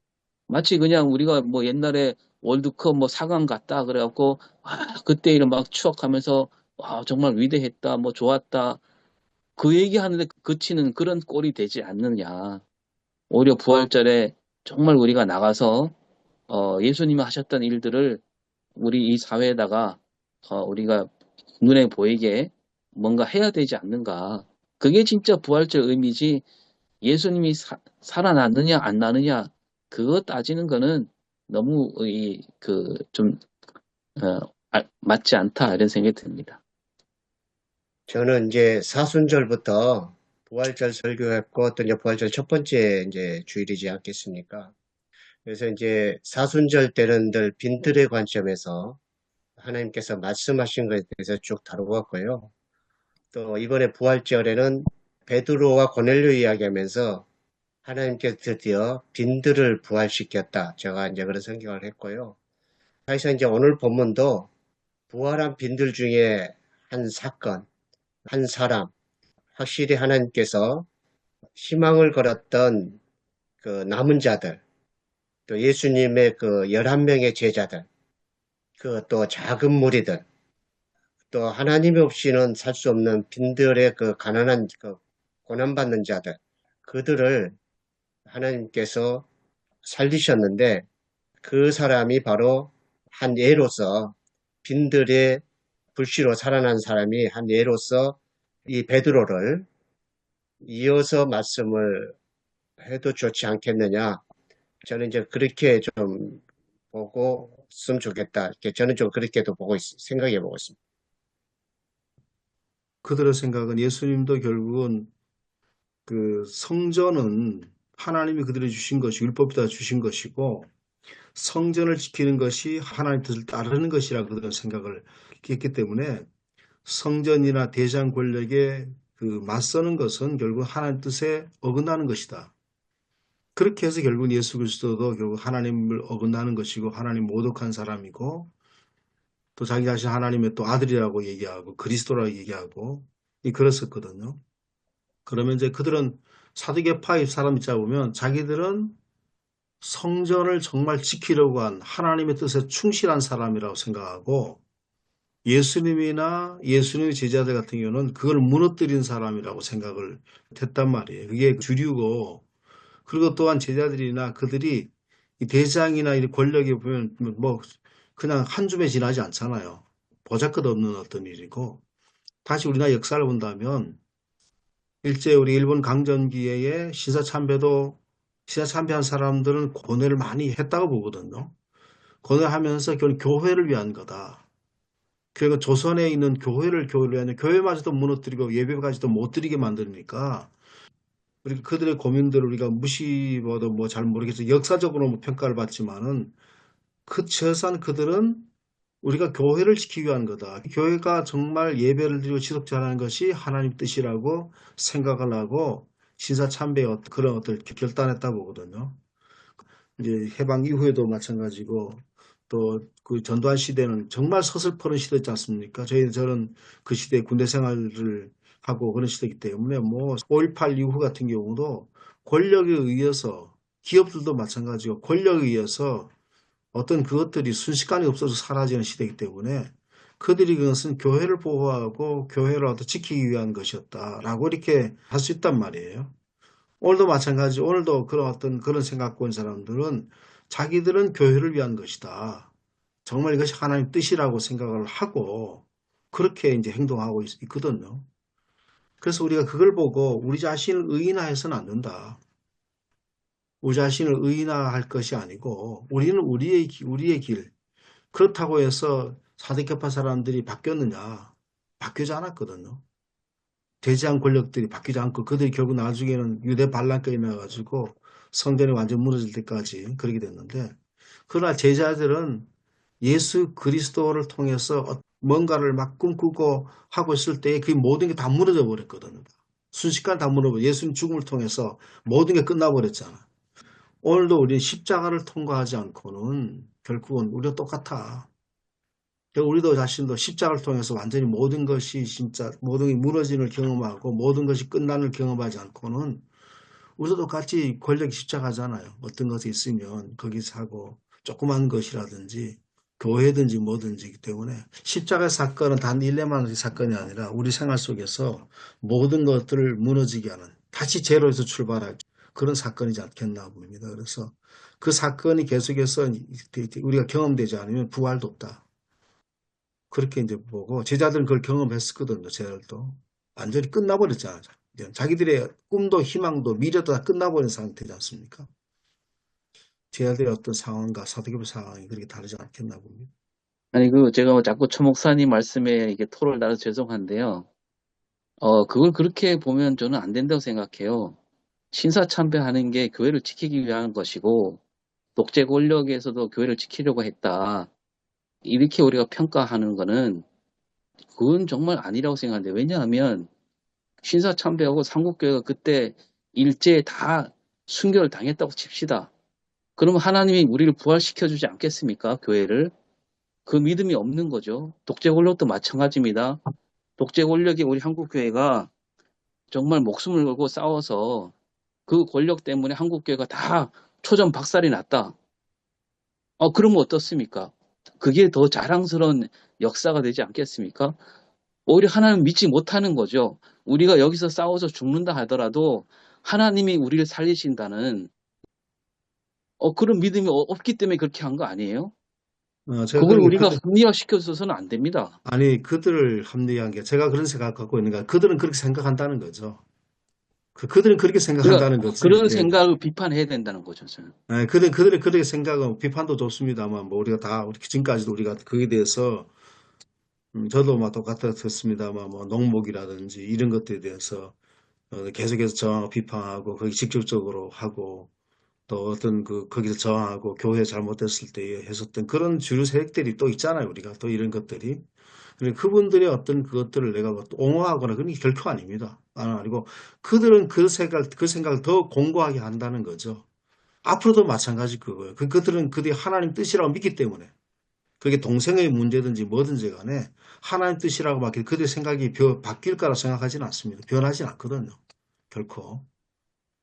마치 그냥 우리가 뭐 옛날에 월드컵 뭐 4강 갔다 그래갖고 그때 일을 막 추억하면서 정말 위대했다 뭐 좋았다 그 얘기하는데 그치는 그런 꼴이 되지 않느냐. 오히려 부활절에 정말 우리가 나가서 예수님이 하셨던 일들을 우리 이 사회에다가 우리가 눈에 보이게 뭔가 해야 되지 않는가. 그게 진짜 부활절 의미지 예수님이 살아났느냐 안 나느냐 그거 따지는 거는 너무 맞지 않다 이런 생각이 듭니다. 저는 이제 사순절부터 부활절 설교했고 또 이제 부활절 첫 번째 이제 주일이지 않겠습니까? 그래서 이제 사순절 때는 늘 빈들의 관점에서 하나님께서 말씀하신 것에 대해서 쭉 다루었고요. 또 이번에 부활절에는 베드로와 고넬료 이야기하면서 하나님께서 드디어 빈들을 부활시켰다. 제가 이제 그런 생각을 했고요. 사실 이제 오늘 본문도 부활한 빈들 중에 한 사건, 한 사람, 확실히 하나님께서 희망을 걸었던 그 남은 자들, 또 예수님의 그 11명의 제자들, 그 또 작은 무리들, 또 하나님 없이는 살 수 없는 빈들의 그 가난한 그 고난받는 자들, 그들을 하나님께서 살리셨는데 그 사람이 바로 한 예로서 빈들의 불씨로 살아난 사람이 한 예로서 이 베드로를 이어서 말씀을 해도 좋지 않겠느냐. 저는 이제 그렇게 좀 보고 있으면 좋겠다. 이렇게 저는 좀 그렇게도 생각해 보고 있습니다. 그들의 생각은 예수님도 결국은 그 성전은 하나님이 그들에게 주신 것이 율법에다 주신 것이고 성전을 지키는 것이 하나님 뜻을 따르는 것이라 그들은 생각을 했기 때문에 성전이나 대장 권력에 그 맞서는 것은 결국 하나님 뜻에 어긋나는 것이다. 그렇게 해서 결국 예수 그리스도도 결국 하나님을 어긋나는 것이고 하나님 모독한 사람이고 또 자기 자신 하나님의 또 아들이라고 얘기하고 그리스도라고 얘기하고 그랬었거든요. 그러면 이제 그들은 사두개파의 사람 있자 보면 자기들은 성전을 정말 지키려고 한 하나님의 뜻에 충실한 사람이라고 생각하고 예수님이나 예수님의 제자들 같은 경우는 그걸 무너뜨린 사람이라고 생각을 했단 말이에요. 그게 주류고 그리고 또한 제자들이나 그들이 이 대장이나 이 권력에 보면 뭐 그냥 한 줌에 지나지 않잖아요. 보잘것없는 어떤 일이고 다시 우리나라 역사를 본다면 일제 우리 일본 강점기에 신사참배한 사람들은 고뇌를 많이 했다고 보거든요. 고뇌하면서 결국 교회를 위한 거다. 그러니까 조선에 있는 교회를 위한 교회마저도 무너뜨리고 예배까지도 못 드리게 만드니까 우리 그들의 고민들을 우리가 무시해도 뭐 잘 모르겠어요. 역사적으로 뭐 평가를 받지만은 그 최소한 그들은 우리가 교회를 지키기 위한 거다. 교회가 정말 예배를 드리고 지속자라는 것이 하나님 뜻이라고 생각을 하고 신사참배의 그런 어떤 결단했다 보거든요. 이제 해방 이후에도 마찬가지고 또 그 전두환 시대는 정말 서슬퍼런 시대였지 않습니까? 저는 그 시대에 군대 생활을 하고 그런 시대이기 때문에 뭐 5.18 이후 같은 경우도 권력에 의해서 기업들도 마찬가지고 권력에 의해서 어떤 그것들이 순식간에 없어서 사라지는 시대이기 때문에 그들이 그것은 교회를 보호하고 교회를 어떤 지키기 위한 것이었다라고 이렇게 할 수 있단 말이에요. 오늘도 마찬가지, 오늘도 그런 어떤 그런 생각 갖고 있는 사람들은 자기들은 교회를 위한 것이다. 정말 이것이 하나님 뜻이라고 생각을 하고 그렇게 이제 행동하고 있거든요. 그래서 우리가 그걸 보고 우리 자신을 의인화해서는 안 된다. 우리 자신을 의인화할 것이 아니고 우리는 우리의 길. 그렇다고 해서 사대계파 사람들이 바뀌었느냐? 바뀌지 않았거든요. 대제한 권력들이 바뀌지 않고 그들이 결국 나중에는 유대 반란까지 나가지고 성전이 완전 무너질 때까지 그렇게 됐는데 그러나 제자들은 예수 그리스도를 통해서 뭔가를 막 꿈꾸고 하고 있을 때 그 모든 게 다 무너져 버렸거든요. 순식간에 다 무너져. 예수님 죽음을 통해서 모든 게 끝나버렸잖아. 오늘도 우리는 십자가를 통과하지 않고는 결국은 우리가 똑같아. 우리도 자신도 십자가를 통해서 완전히 모든 것이 진짜 모든 게 무너짐을 경험하고 모든 것이 끝나는 경험하지 않고는 우리도 똑같이 권력이 십자가잖아요. 어떤 것이 있으면 거기서 하고 조그만 것이라든지 교회든지 뭐든지기 때문에 십자가 사건은 단 일례만의 사건이 아니라 우리 생활 속에서 모든 것들을 무너지게 하는 다시 제로에서 출발할 그런 사건이지 않겠나 봅니다. 그래서 그 사건이 계속해서 우리가 경험되지 않으면 부활도 없다. 그렇게 이제 보고 제자들은 그걸 경험했었거든요. 제자들도 완전히 끝나버렸잖아요. 자기들의 꿈도 희망도 미래도 다 끝나버린 상태지 않습니까? 제자들의 어떤 상황과 사도계파 상황이 그렇게 다르지 않겠나 봅니다. 아니, 제가 자꾸 최 목사님 말씀에 이게 토를 달아서 죄송한데요. 그걸 그렇게 보면 저는 안 된다고 생각해요. 신사참배하는 게 교회를 지키기 위한 것이고, 독재 권력에서도 교회를 지키려고 했다. 이렇게 우리가 평가하는 거는, 그건 정말 아니라고 생각하는데, 왜냐하면, 신사참배하고 삼국교회가 그때 일제에 다 순교를 당했다고 칩시다. 그러면 하나님이 우리를 부활시켜주지 않겠습니까? 교회를. 그 믿음이 없는 거죠. 독재 권력도 마찬가지입니다. 독재 권력이 우리 한국교회가 정말 목숨을 걸고 싸워서 그 권력 때문에 한국교회가 다 초전 박살이 났다. 그러면 어떻습니까? 그게 더 자랑스러운 역사가 되지 않겠습니까? 오히려 하나님 믿지 못하는 거죠. 우리가 여기서 싸워서 죽는다 하더라도 하나님이 우리를 살리신다는 그런 믿음이 없기 때문에 그렇게 한 거 아니에요? 그걸 우리가 합리화시켜서는 안 됩니다. 아니, 그들을 합리화한 게 제가 그런 생각 갖고 있는 게 그들은 그렇게 생각한다는 거죠. 그들은 그렇게 그러니까 생각한다는 거지. 그런 예. 생각을 비판해야 된다는 거죠, 저는. 예, 그들의 그렇게 생각은 비판도 좋습니다만, 뭐 우리가 다 지금까지도 우리가 거기에 대해서 저도 막 똑같았습니다만, 뭐 농목이라든지 이런 것들에 대해서 계속해서 저항하고 비판하고 거기 직접적으로 하고 또 어떤 거기서 저항하고 교회 잘못됐을 때에 했었던 그런 주류 세력들이 또 있잖아요. 우리가 또 이런 것들이. 그러니까 그분들의 어떤 그것들을 내가 뭐 옹호하거나 그런 게 결코 아닙니다. 아니고 그들은 그 생각을 더 공고하게 한다는 거죠. 앞으로도 마찬가지 그거예요. 그들은 그들이 하나님 뜻이라고 믿기 때문에 그게 동생의 문제든지 뭐든지 간에 하나님 뜻이라고 막 그들의 생각이 바뀔 거라 생각하지는 않습니다. 변하지 않거든요. 결코.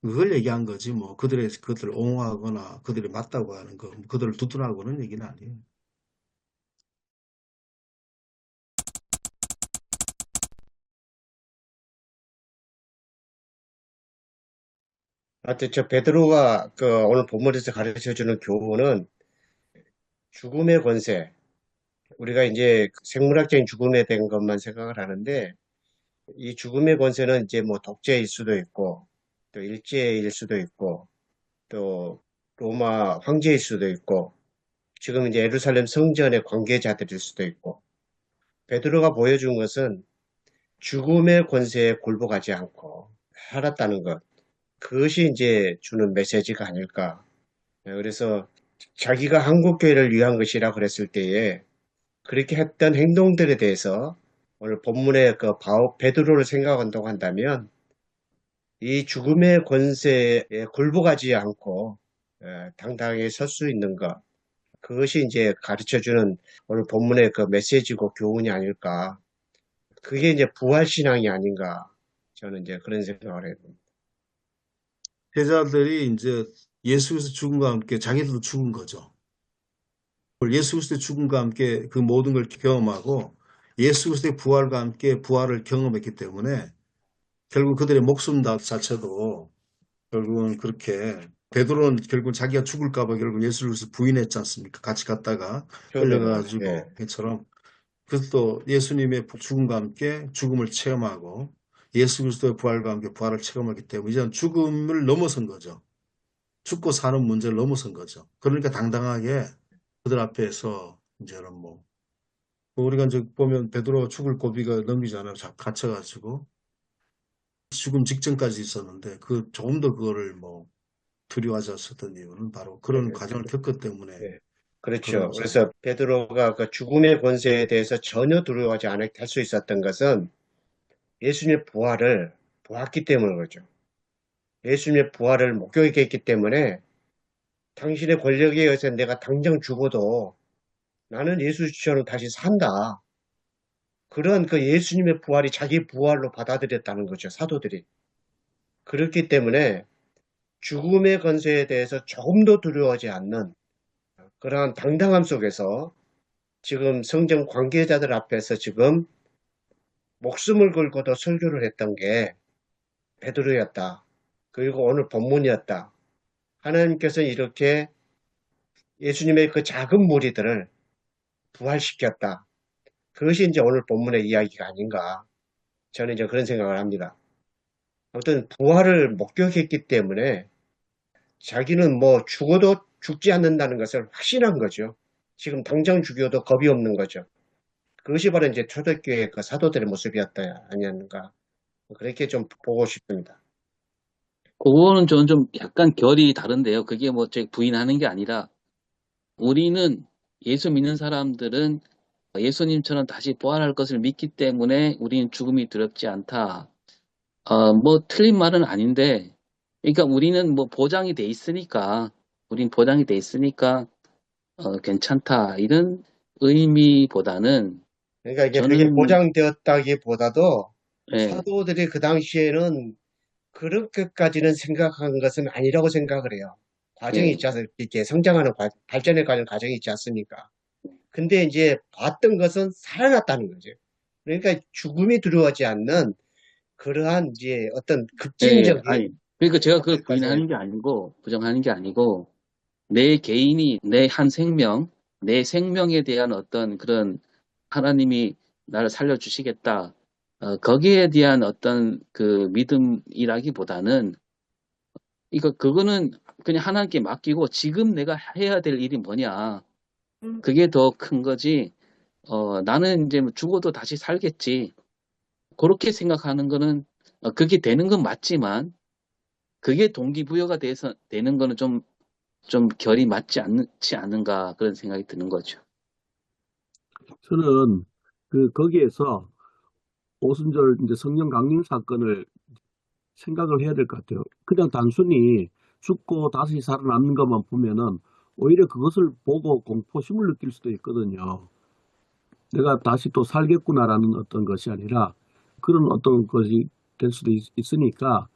그걸 얘기한 거지 뭐 그들을 옹호하거나 그들이 맞다고 하는 거 그들을 두둔하고는 얘기는 아니에요. 하여튼 저 베드로가 오늘 본문에서 가르쳐 주는 교훈은 죽음의 권세, 우리가 이제 생물학적인 죽음에 대한 것만 생각을 하는데 이 죽음의 권세는 이제 뭐 독재일 수도 있고 또 일제일 수도 있고 또 로마 황제일 수도 있고 지금 이제 예루살렘 성전의 관계자들일 수도 있고 베드로가 보여준 것은 죽음의 권세에 굴복하지 않고 살았다는 것. 그것이 이제 주는 메시지가 아닐까. 그래서 자기가 한국교회를 위한 것이라 그랬을 때에 그렇게 했던 행동들에 대해서 오늘 본문의 베드로를 생각한다고 한다면 이 죽음의 권세에 굴복하지 않고 당당하게 설 수 있는 것. 그것이 이제 가르쳐주는 오늘 본문의 그 메시지고 교훈이 아닐까. 그게 이제 부활신앙이 아닌가. 저는 이제 그런 생각을 해요. 제자들이 이제 예수 그리스도 죽음과 함께 자기들도 죽은 거죠. 예수 그리스도의 죽음과 함께 그 모든 걸 경험하고 예수 그리스도의 부활과 함께 부활을 경험했기 때문에 결국 그들의 목숨 자체도 결국은 그렇게 베드로는 결국 자기가 죽을까 봐 결국 예수 그리스도 부인했지 않습니까? 같이 갔다가 끌려가가지고 예. 그처럼 그래서 또 예수님의 죽음과 함께 죽음을 체험하고 예수 그리스도의 부활과 함께 부활을 체험하기 때문에 이제는 죽음을 넘어선 거죠. 죽고 사는 문제를 넘어선 거죠. 그러니까 당당하게 그들 앞에서 이제는 뭐 우리가 이제 보면 베드로가 죽을 고비가 넘기잖아요. 갇혀가지고 죽음 직전까지 있었는데 조금 더 그거를 뭐 두려워하지 않았던 이유는 바로 그런 과정을 겪었기 때문에 예. 그렇죠. 그런 그래서 베드로가 그 죽음의 권세에 대해서 전혀 두려워하지 않게 할 수 있었던 것은 예수님의 부활을 보았기 때문인 거죠. 예수님의 부활을 목격했기 때문에 당신의 권력에 의해서 내가 당장 죽어도 나는 예수처럼 다시 산다. 그런 그 예수님의 부활이 자기 부활로 받아들였다는 거죠. 사도들이. 그렇기 때문에 죽음의 권세에 대해서 조금도 두려워하지 않는 그러한 당당함 속에서 지금 성전 관계자들 앞에서 지금 목숨을 걸고도 설교를 했던 게 베드로였다. 그리고 오늘 본문이었다. 하나님께서 이렇게 예수님의 그 작은 무리들을 부활시켰다. 그것이 이제 오늘 본문의 이야기가 아닌가. 저는 이제 그런 생각을 합니다. 아무튼 부활을 목격했기 때문에 자기는 뭐 죽어도 죽지 않는다는 것을 확신한 거죠. 지금 당장 죽여도 겁이 없는 거죠. 그것이 바로 이제 초대교회 그 사도들의 모습이었다 아니었는가. 그렇게 좀 보고 싶습니다. 그거는 저는 좀 약간 결이 다른데요. 그게 뭐 제 부인하는 게 아니라 우리는 예수 믿는 사람들은 예수님처럼 다시 부활할 것을 믿기 때문에 우리는 죽음이 두렵지 않다. 뭐 틀린 말은 아닌데, 그러니까 우리는 뭐 보장이 돼 있으니까, 괜찮다. 이런 의미보다는 그러니까 이게 그게 저는 보장되었다기보다도 예, 사도들이 그 당시에는 그렇게까지는 생각한 것은 아니라고 생각을 해요. 과정이 예, 있지 않습니까? 이렇게 성장하는 발전해 가는 과정이 있지 않습니까? 근데 이제 봤던 것은 살아났다는 거죠. 그러니까 죽음이 두려워하지 않는 그러한 이제 어떤 예, 급진적인 아니, 그러니까 제가 그걸 어떤 과정을 부인하는 게 아니고, 부정하는 게 아니고, 내 개인이 내 한 생명, 내 생명에 대한 어떤 그런 하나님이 나를 살려주시겠다. 거기에 대한 어떤 그 믿음이라기보다는 그거는 그냥 하나님께 맡기고 지금 내가 해야 될 일이 뭐냐. 그게 더 큰 거지. 나는 이제 뭐 죽어도 다시 살겠지. 그렇게 생각하는 거는 그게 되는 건 맞지만 그게 동기부여가 되는 거는 좀 결이 맞지 않는가 그런 생각이 드는 거죠. 저는 거기에서 오순절 이제 성령 강림 사건을 생각을 해야 될 것 같아요. 그냥 단순히 죽고 다시 살아남는 것만 보면은 오히려 그것을 보고 공포심을 느낄 수도 있거든요. 내가 다시 또 살겠구나라는 어떤 것이 아니라 그런 어떤 것이 될 수도 있으니까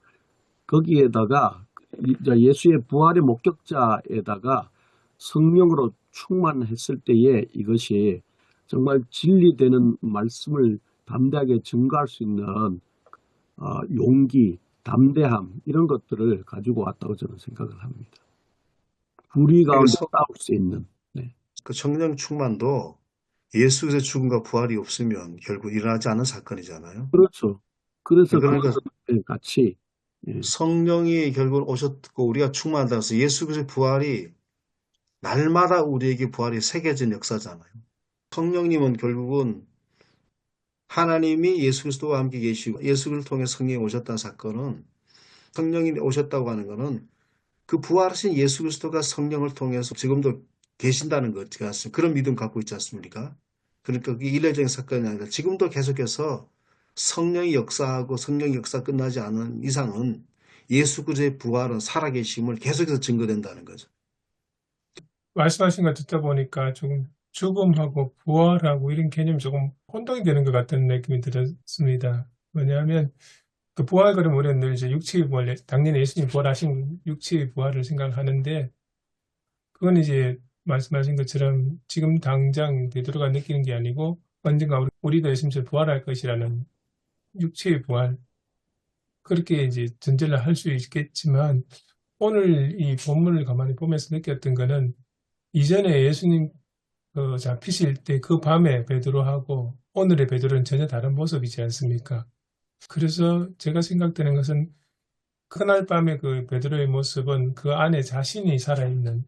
거기에다가 이제 예수의 부활의 목격자에다가 성령으로 충만했을 때에 이것이 정말 진리되는 말씀을 담대하게 증거할 수 있는 용기, 담대함 이런 것들을 가지고 왔다고 저는 생각을 합니다. 불의 가운데 그래서 싸울 수 있는. 네. 그 성령 충만도 예수 그리스도의 죽음과 부활이 없으면 결국 일어나지 않은 사건이잖아요. 그렇죠. 그래서 그러니까 그것을 같이 예, 성령이 결국 오셨고 우리가 충만하다고 해서 예수 그리스도의 부활이 날마다 우리에게 부활이 새겨진 역사잖아요. 성령님은 결국은 하나님이 예수 그리스도와 함께 계시고 예수 그리스도를 통해 성령이 오셨다는 사건은 성령이 오셨다고 하는 것은 그 부활하신 예수 그리스도가 성령을 통해서 지금도 계신다는 것 같습니다. 그런 믿음 갖고 있지 않습니까? 그러니까 그게 일례적인 사건이 아니라 지금도 계속해서 성령이 역사하고 성령 역사 끝나지 않은 이상은 예수 그리스도의 부활은 살아계심을 계속해서 증거된다는 거죠. 말씀하신 거 듣다 보니까 조금 죽음하고 부활하고 이런 개념이 조금 혼동이 되는 것 같은 느낌이 들었습니다. 왜냐하면 그 부활 그러면 우리는 늘 이제 육체의 부활, 당연히 예수님 부활하신 육체의 부활을 생각하는데 그건 이제 말씀하신 것처럼 지금 당장 베드로가 느끼는 게 아니고 언젠가 우리도 예수님처럼 부활할 것이라는 육체의 부활 그렇게 이제 전제를 할 수 있겠지만 오늘 이 본문을 가만히 보면서 느꼈던 거는 이전에 예수님 잡히실 때 그 밤에 베드로하고 오늘의 베드로는 전혀 다른 모습이지 않습니까? 그래서 제가 생각되는 것은 그날 밤에 그 베드로의 모습은 그 안에 자신이 살아있는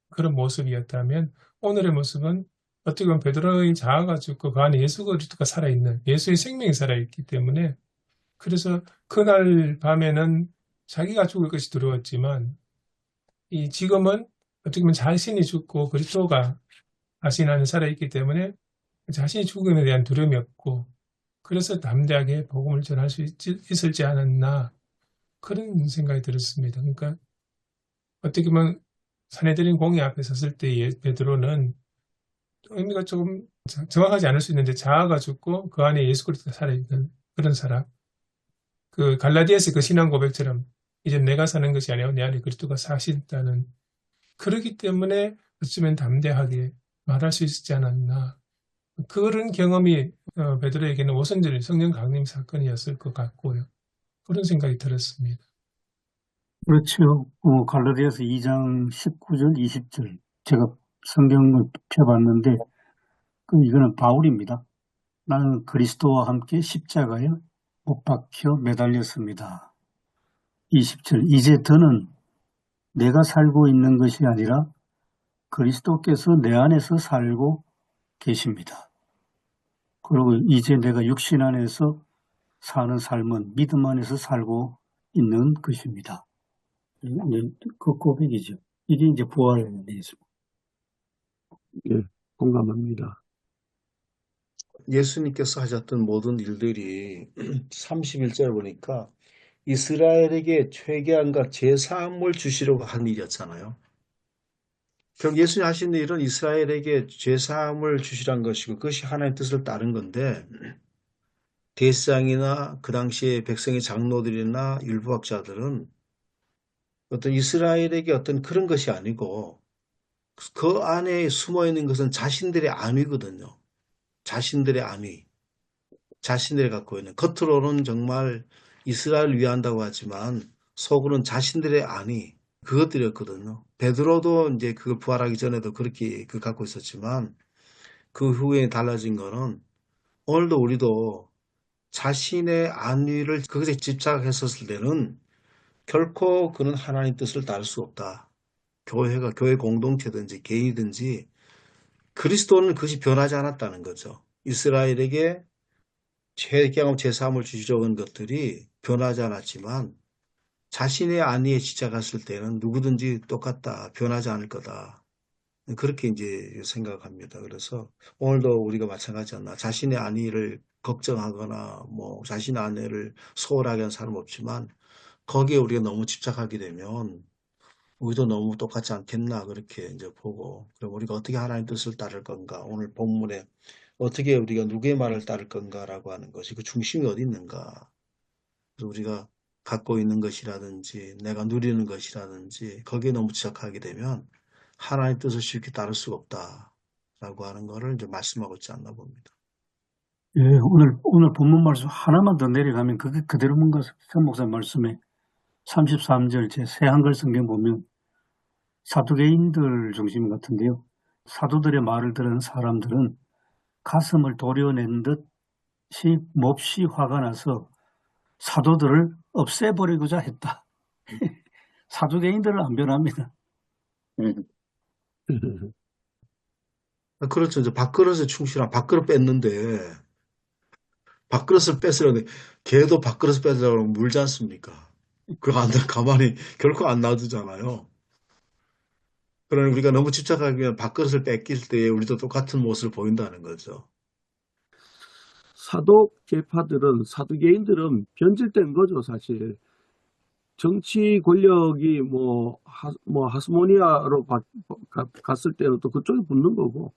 그런 모습이었다면 오늘의 모습은 어떻게 보면 베드로의 자아가 죽고 그 안에 예수 그리스도가 살아있는 예수의 생명이 살아있기 때문에 그래서 그날 밤에는 자기가 죽을 것이 두려웠지만 이 지금은 어떻게 보면 자신이 죽고 그리스도가 자신 안에 살아있기 때문에 자신이 죽음에 대한 두려움이 없고 그래서 담대하게 복음을 전할 수 있을지 않았나 그런 생각이 들었습니다. 그러니까 어떻게 보면 사내들인 공의 앞에 섰을 때 베드로는 의미가 조금 정확하지 않을 수 있는데 자아가 죽고 그 안에 예수 그리스도가 살아있는 그런 사람. 그 갈라디아서 그 신앙 고백처럼 이제 내가 사는 것이 아니라 내 안에 그리스도가 사신다는 그렇기 때문에 어쩌면 담대하게 말할 수 있지 않았나. 그런 경험이 베드로에게는 오순절 성령 강림 사건이었을 것 같고요. 그런 생각이 들었습니다. 그렇죠. 갈라디아서 2장 19절, 20절. 제가 성경을 펴봤는데, 이거는 바울입니다. 나는 그리스도와 함께 십자가에 못 박혀 매달렸습니다. 20절. 이제 더는 내가 살고 있는 것이 아니라 그리스도께서 내 안에서 살고 계십니다. 그리고 이제 내가 육신 안에서 사는 삶은 믿음 안에서 살고 있는 것입니다. 그 고백이죠. 이게 이제 부활에 대해서. 예, 공감합니다. 예수님께서 하셨던 모든 일들이 31절 보니까 이스라엘에게 회개함과 제사함을 주시려고 한 일이었잖아요. 결국 예수님 하신 일은 이스라엘에게 제사함을 주시란 것이고 그것이 하나님의 뜻을 따른 건데 대제사장이나 그 당시에 백성의 장로들이나 율법학자들은 어떤 이스라엘에게 어떤 그런 것이 아니고 그 안에 숨어 있는 것은 자신들의 안위거든요. 자신들의 안위. 자신들이 갖고 있는 겉으로는 정말 이스라엘을 위한다고 하지만 속으로는 자신들의 안위 그것들이었거든요. 베드로도 이제 그걸 부활하기 전에도 그렇게 갖고 있었지만 그 후에 달라진 거는 오늘도 우리도 자신의 안위를 그것에 집착했었을 때는 결코 그는 하나님 뜻을 따를 수 없다. 교회가 교회 공동체든지 개인이든지 그리스도는 그것이 변하지 않았다는 거죠. 이스라엘에게 회개하고 제3을 주시려는 것들이 변하지 않았지만 자신의 안위에 집착했을 때는 누구든지 똑같다. 변하지 않을 거다. 그렇게 이제 생각합니다. 그래서 오늘도 우리가 마찬가지 않나. 자신의 안위를 걱정하거나 뭐 자신의 안위를 소홀하게 하는 사람 없지만 거기에 우리가 너무 집착하게 되면 우리도 너무 똑같지 않겠나 그렇게 이제 보고 그럼 우리가 어떻게 하나님 뜻을 따를 건가 오늘 본문에 어떻게 우리가 누구의 말을 따를 건가라고 하는 것이 그 중심이 어디 있는가 그래서 우리가 갖고 있는 것이라든지 내가 누리는 것이라든지 거기에 너무 집착하게 되면 하나님 뜻을 쉽게 따를 수가 없다라고 하는 것을 이제 말씀하고 있지 않나 봅니다. 예, 오늘 본문 말씀 하나만 더 내려가면 그게 그대로 뭔가 성 목사 말씀에 33절 제 새 한글 성경 보면 사두개인들 중심 같은데요. 사도들의 말을 들은 사람들은 가슴을 도려낸 듯이 몹시 화가 나서 사도들을 없애버리고자 했다. 사두개인들은 안 변합니다. 그렇죠. 이제 밥그릇에 충실한 밥그릇 뺐는데 밥그릇을 뺏으려는데 걔도 밥그릇을 뺏으려고 하면 물지 않습니까? 그거 안 가만히 결코 안 놔두잖아요. 그러니 우리가 너무 집착하면 밥그릇을 뺏길 때에 우리도 똑같은 모습을 보인다는 거죠. 사도계파들은, 사두개인들은 변질된 거죠, 사실. 정치 권력이 하스모니아로 갔을 때는 또 그쪽에 붙는 거고,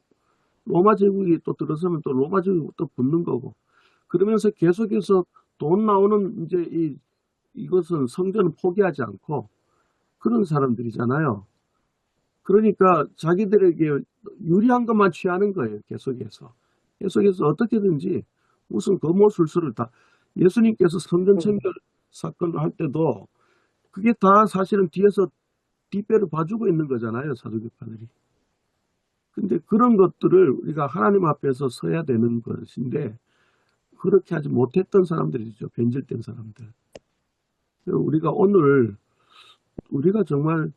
로마 제국이 또 들어서면 또 로마 제국이 또 붙는 거고, 그러면서 계속해서 돈 나오는 이것은 성전을 포기하지 않고 그런 사람들이잖아요. 그러니까 자기들에게 유리한 것만 취하는 거예요, 계속해서. 계속해서 어떻게든지 무슨 거모술수를 다, 예수님께서 성전 청결 사건을 할 때도 그게 다 사실은 뒤에서 뒷배를 봐주고 있는 거잖아요, 사두개파들이. 근데 그런 것들을 우리가 하나님 앞에서 서야 되는 것인데 그렇게 하지 못했던 사람들이죠, 변질된 사람들. 우리가 오늘 우리가 정말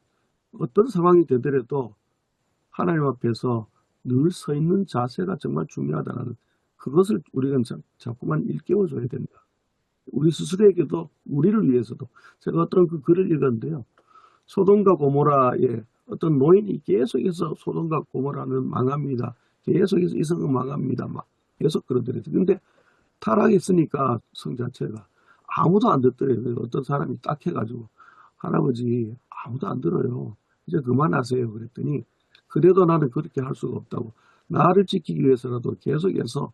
어떤 상황이 되더라도 하나님 앞에서 늘 서 있는 자세가 정말 중요하다는 그것을 우리가 자꾸만 일깨워줘야 된다. 우리 스스로에게도 우리를 위해서도 제가 어떤 그 글을 읽었는데요. 소돔과 고모라의 어떤 노인이 계속해서 소돔과 고모라는 망합니다. 계속해서 이성은 망합니다. 막 계속 그러더라고요. 근데 타락했으니까 성 자체가 아무도 안 듣더래요. 어떤 사람이 딱 해가지고 할아버지 아무도 안 들어요. 이제 그만하세요. 그랬더니 그래도 나는 그렇게 할 수가 없다고. 나를 지키기 위해서라도 계속해서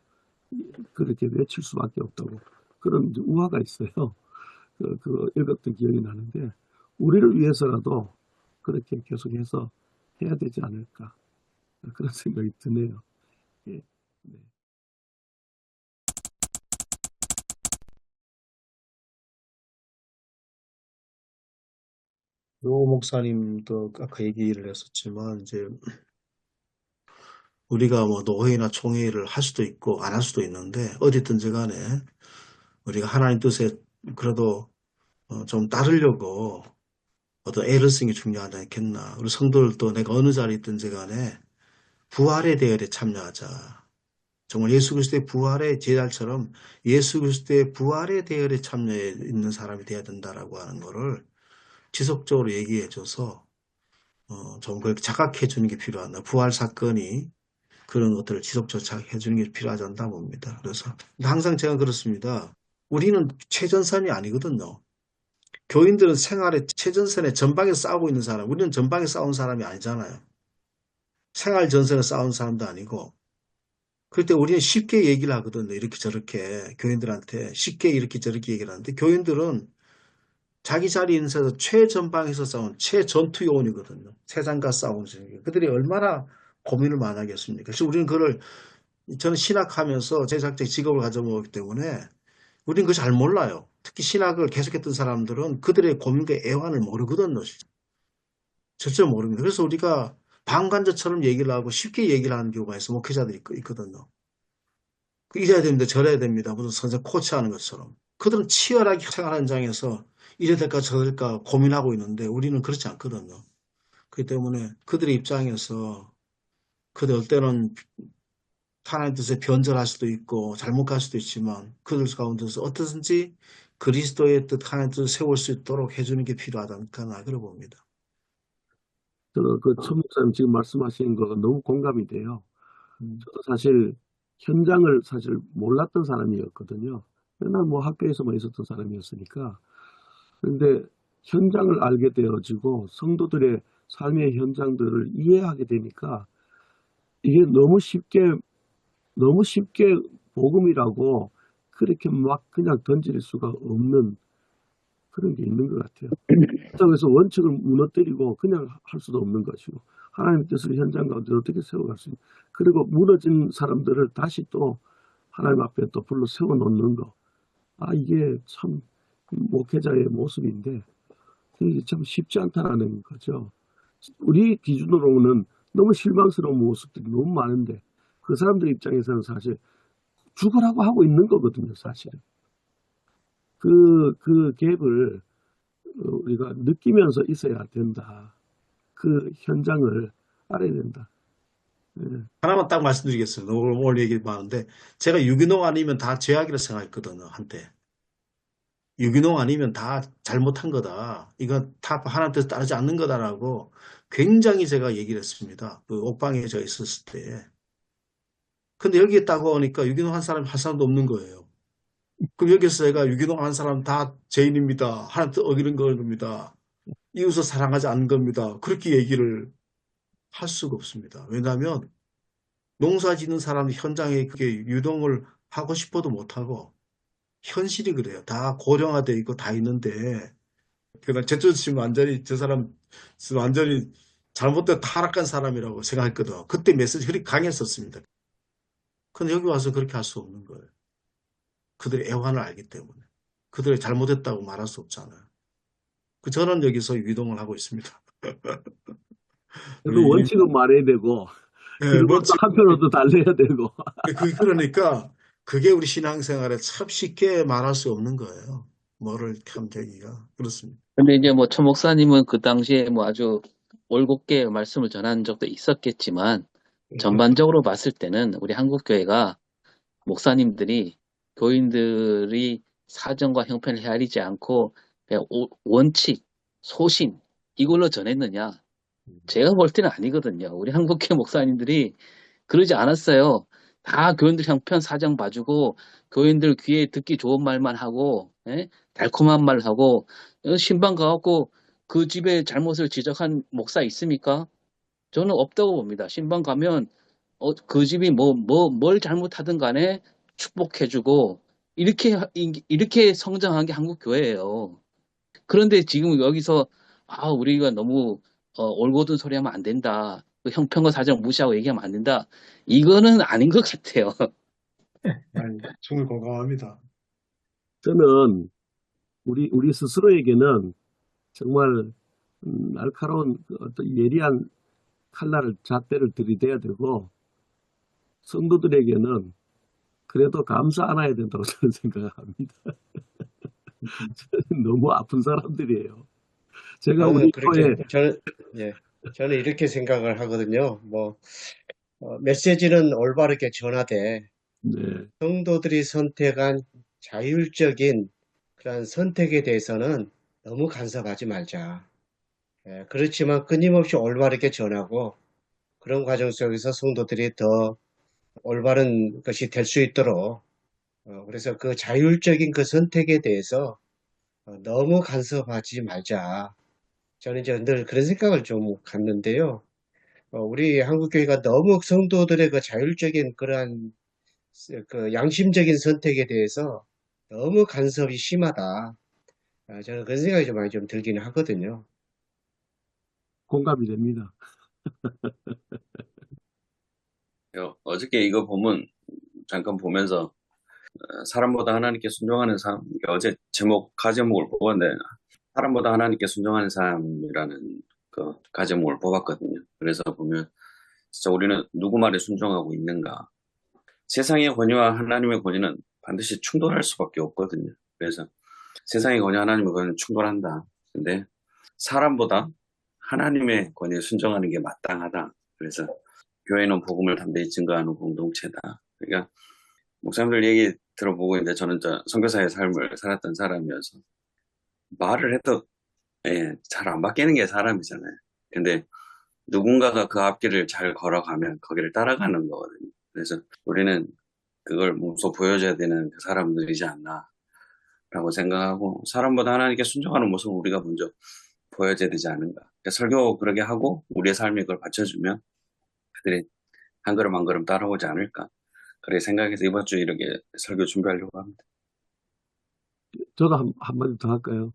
그렇게 외칠 수밖에 없다고. 그런 우화가 있어요. 그거 읽었던 기억이 나는데 우리를 위해서라도 그렇게 계속해서 해야 되지 않을까. 그런 생각이 드네요. 예. 네. 요 목사님도 아까 얘기를 했었지만 이제 우리가 뭐 노회나 총회를 할 수도 있고 안 할 수도 있는데 어디든지 간에 우리가 하나님 뜻에 그래도 좀 따르려고 어떤 애를 쓰는 게 중요하지 않겠나. 우리 성도들도 내가 어느 자리에 있든지 간에 부활의 대열에 참여하자. 정말 예수 그리스도의 부활의 제자처럼 예수 그리스도의 부활의 대열에 참여해 있는 사람이 돼야 된다라고 하는 거를 지속적으로 얘기해줘서 좀 그렇게 자각해 주는 게 필요하다. 부활 사건이 그런 것들을 지속적으로 자각해 주는 게 필요하지 않다 봅니다. 그래서 항상 제가 그렇습니다. 우리는 최전선이 아니거든요. 교인들은 생활의 최전선에 전방에 싸우고 있는 사람, 우리는 전방에 싸우는 사람이 아니잖아요. 생활 전선에 싸우는 사람도 아니고 그럴 때 우리는 쉽게 얘기를 하거든요. 이렇게 저렇게 교인들한테 쉽게 이렇게 저렇게 얘기를 하는데 교인들은 자기 자리에 있는 데서 최전방에서 싸운 최전투 요원이거든요. 세상과 싸우는 중이에요. 그들이 얼마나 고민을 많이 하겠습니까? 그래서 우리는 그걸 저는 신학하면서 제작자 직업을 가져보기 때문에 우리는 그걸 잘 몰라요. 특히 신학을 계속했던 사람들은 그들의 고민과 애환을 모르거든요. 절대 모릅니다. 그래서 우리가 방관자처럼 얘기를 하고 쉽게 얘기를 하는 경우가 있어 목회자들이 있거든요. 이래야 됩니다. 저래야 됩니다. 무슨 선생 코치하는 것처럼. 그들은 치열하게 생활 현장에서 이래 될까 저래 될까 고민하고 있는데 우리는 그렇지 않거든요. 그렇기 때문에 그들의 입장에서 그들 어떨 때는 하나님 뜻에 변절할 수도 있고 잘못 갈 수도 있지만 그들 가운데서 어떻든지 그리스도의 뜻 하나님 뜻을 세울 수 있도록 해주는 게 필요하다. 나 그래 봅니다. 저는 그 천 목사님 지금 말씀하시는 거가 너무 공감이 돼요. 음. 저도 사실 현장을 사실 몰랐던 사람이었거든요. 맨날 뭐 학교에서만 있었던 사람이었으니까. 그런데 현장을 알게 되어지고 성도들의 삶의 현장들을 이해하게 되니까 이게 너무 쉽게 복음이라고 그렇게 막 그냥 던질 수가 없는 그런 게 있는 것 같아요. 그래서 원칙을 무너뜨리고 그냥 할 수도 없는 것이고 하나님의 뜻을 현장 가운데 어떻게 세워갈 수 있는 그리고 무너진 사람들을 다시 또 하나님 앞에 또 불러 세워놓는 거. 아 이게 참 목회자의 모습인데 이게 참 쉽지 않다라는 거죠. 우리 기준으로는 너무 실망스러운 모습들이 너무 많은데 그 사람들 입장에서는 사실 죽으라고 하고 있는 거거든요, 사실은. 그 갭을 우리가 느끼면서 있어야 된다. 그 현장을 알아야 된다. 예. 하나만 딱 말씀드리겠어요. 오늘 얘기 많은데 제가 유기농 아니면 다 죄악이라 생각했거든요. 한때. 유기농 아니면 다 잘못한 거다. 이건 다 하나님 뜻 따르지 않는 거다라고 굉장히 제가 얘기를 했습니다. 그 옥방에 저 있었을 때. 근데 여기에 딱 오니까 유기농 한 사람도 없는 거예요. 그럼 여기서 제가 유기농 한 사람 다 죄인입니다. 하나님 뜻 어기는 겁니다. 이웃을 사랑하지 않는 겁니다. 그렇게 얘기를 할 수가 없습니다. 왜냐하면 농사 짓는 사람 현장에 그게 유동을 하고 싶어도 못하고 현실이 그래요. 다 고령화되어 있고 다 있는데 그냥 제쪽 치면 완전히 저 사람 완전히 잘못된 타락한 사람이라고 생각했거든. 그때 메시지 그렇게 강했었습니다. 근데 여기 와서 그렇게 할 수 없는 거예요. 그들의 애환을 알기 때문에. 그들이 잘못했다고 말할 수 없잖아요. 저는 여기서 유동을 하고 있습니다. 그 원칙은 말해야 되고 네, 그리고 또 한편으로도 달래야 되고. 그러니까 그게 우리 신앙생활에 참 쉽게 말할 수 없는 거예요. 뭐를 참 되기가 그렇습니다. 근데 이제 뭐 천 목사님은 그 당시에 뭐 아주 올곧게 말씀을 전한 적도 있었겠지만 전반적으로 봤을 때는 우리 한국 교회가 목사님들이 교인들이 사정과 형편을 헤아리지 않고 그냥 원칙, 소신 이걸로 전했느냐? 제가 볼 때는 아니거든요. 우리 한국교회 목사님들이 그러지 않았어요. 다 교인들 형편 사정 봐주고 교인들 귀에 듣기 좋은 말만 하고 달콤한 말 하고 신방 가갖고 그 집의 잘못을 지적한 목사 있습니까? 저는 없다고 봅니다. 신방 가면 그 집이 뭘 잘못하든 간에 축복해주고 이렇게 성장한 게 한국 교회예요. 그런데 지금 여기서 우리가 너무 올곧은 소리 하면 안 된다. 그 형편과 사정 무시하고 얘기하면 안 된다. 이거는 아닌 것 같아요. 충분히 공감합니다. 저는 우리 스스로에게는 정말 날카로운 어떤 예리한 칼날을 잣대를 들이대야 되고 성도들에게는 그래도 감사 안아야 된다고 저는 생각합니다. 너무 아픈 사람들이에요. 제가 우리 교회 저는 이렇게 생각을 하거든요. 메시지는 올바르게 전하되 네. 성도들이 선택한 자율적인 그런 선택에 대해서는 너무 간섭하지 말자. 그렇지만 끊임없이 올바르게 전하고 그런 과정 속에서 성도들이 더 올바른 것이 될 수 있도록 그래서 그 자율적인 그 선택에 대해서 너무 간섭하지 말자. 저는 이제 늘 그런 생각을 좀 갖는데요. 우리 한국교회가 너무 성도들의 그 자율적인 그러한 그 양심적인 선택에 대해서 너무 간섭이 심하다. 저는 그런 생각이 좀 많이 좀 들기는 하거든요. 공감이 됩니다. 어저께 이거 잠깐 보면서 사람보다 하나님께 순종하는 삶, 어제 가제목을 뽑았는데 사람보다 하나님께 순종하는 삶이라는 그 가제목을 뽑았거든요. 그래서 보면 진짜 우리는 누구 말에 순종하고 있는가? 세상의 권위와 하나님의 권위는 반드시 충돌할 수밖에 없거든요. 그래서 세상의 권위, 하나님의 권위는 충돌한다. 근데 사람보다 하나님의 권위에 순종하는 게 마땅하다. 그래서 교회는 복음을 담대히 증거하는 공동체다. 그러니까 목사님들 얘기 들어보고 있는데 저는 선교사의 삶을 살았던 사람이어서 말을 해도 잘 안 바뀌는 게 사람이잖아요. 근데 누군가가 그 앞길을 잘 걸어가면 거기를 따라가는 거거든요. 그래서 우리는 그걸 몸소 보여줘야 되는 그 사람들이지 않나 라고 생각하고 사람보다 하나님께 순종하는 모습을 우리가 먼저 보여줘야 되지 않은가. 그러니까 설교 그렇게 하고 우리의 삶이 그걸 받쳐주면 그들이 한 걸음 한 걸음 따라오지 않을까. 그렇게 생각해서 이번 주 이렇게 설교 준비하려고 합니다. 저도 한마디 더 할까요?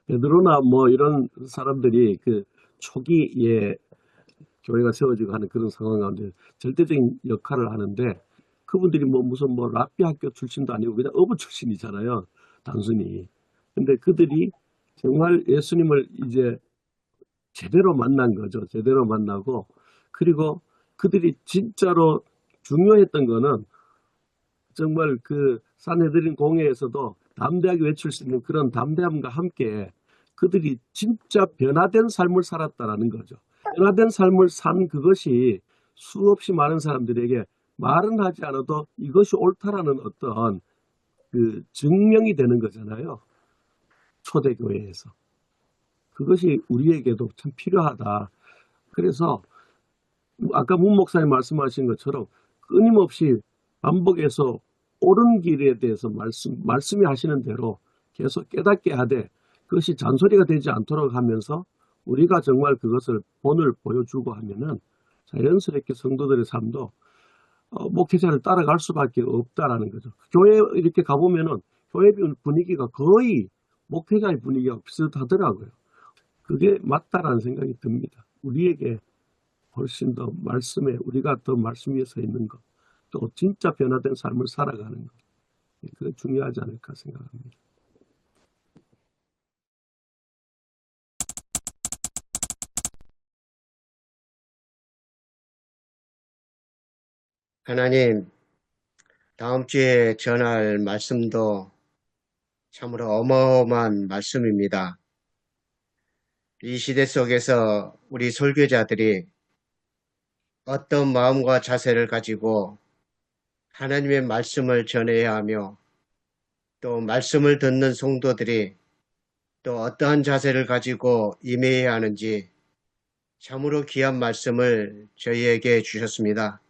베드로나 뭐 이런 사람들이 그 초기에 교회가 세워지고 하는 그런 상황 가운데 절대적인 역할을 하는데 그분들이 뭐 무슨 뭐 랍비 학교 출신도 아니고 그냥 어부 출신이잖아요. 단순히. 근데 그들이 정말 예수님을 이제 제대로 만난 거죠. 제대로 만나고 그리고 그들이 진짜로 중요했던 거는 정말 그 산헤드린 공회에서도 담대하게 외칠 수 있는 그런 담대함과 함께 그들이 진짜 변화된 삶을 살았다라는 거죠. 변화된 삶을 산 그것이 수없이 많은 사람들에게 말은 하지 않아도 이것이 옳다라는 어떤 그 증명이 되는 거잖아요. 초대교회에서. 그것이 우리에게도 참 필요하다. 그래서 아까 문 목사님 말씀하신 것처럼 끊임없이 반복해서 옳은 길에 대해서 말씀이 하시는 대로 계속 깨닫게 하되 그것이 잔소리가 되지 않도록 하면서 우리가 정말 그것을 본을 보여주고 하면은 자연스럽게 성도들의 삶도 목회자를 따라갈 수밖에 없다라는 거죠. 교회 이렇게 가보면은 교회 분위기가 거의 목회자의 분위기가 비슷하더라고요. 그게 맞다라는 생각이 듭니다. 우리에게 훨씬 더 말씀에 우리가 더 말씀 위에 서 있는 것, 또 진짜 변화된 삶을 살아가는 것, 그게 중요하지 않을까 생각합니다. 하나님, 다음 주에 전할 말씀도 참으로 어마어마한 말씀입니다. 이 시대 속에서 우리 설교자들이 어떤 마음과 자세를 가지고 하나님의 말씀을 전해야 하며 또 말씀을 듣는 성도들이 또 어떠한 자세를 가지고 임해야 하는지 참으로 귀한 말씀을 저희에게 주셨습니다.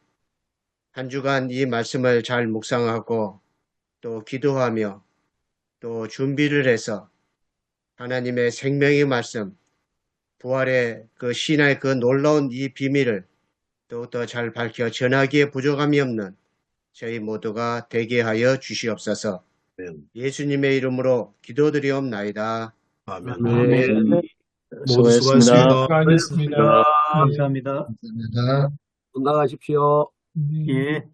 한 주간 이 말씀을 잘 묵상하고 또 기도하며 또 준비를 해서 하나님의 생명의 말씀, 부활의 그 신의 그 놀라운 이 비밀을 더욱더 잘 밝혀 전하기에 부족함이 없는 저희 모두가 되게 하여 주시옵소서. 예수님의 이름으로 기도드리옵나이다. 아멘. 아멘. 모두 수고하셨습니다. 수고하셨습니다. 감사합니다. 감사합니다. 건강하십시오. 네. 예.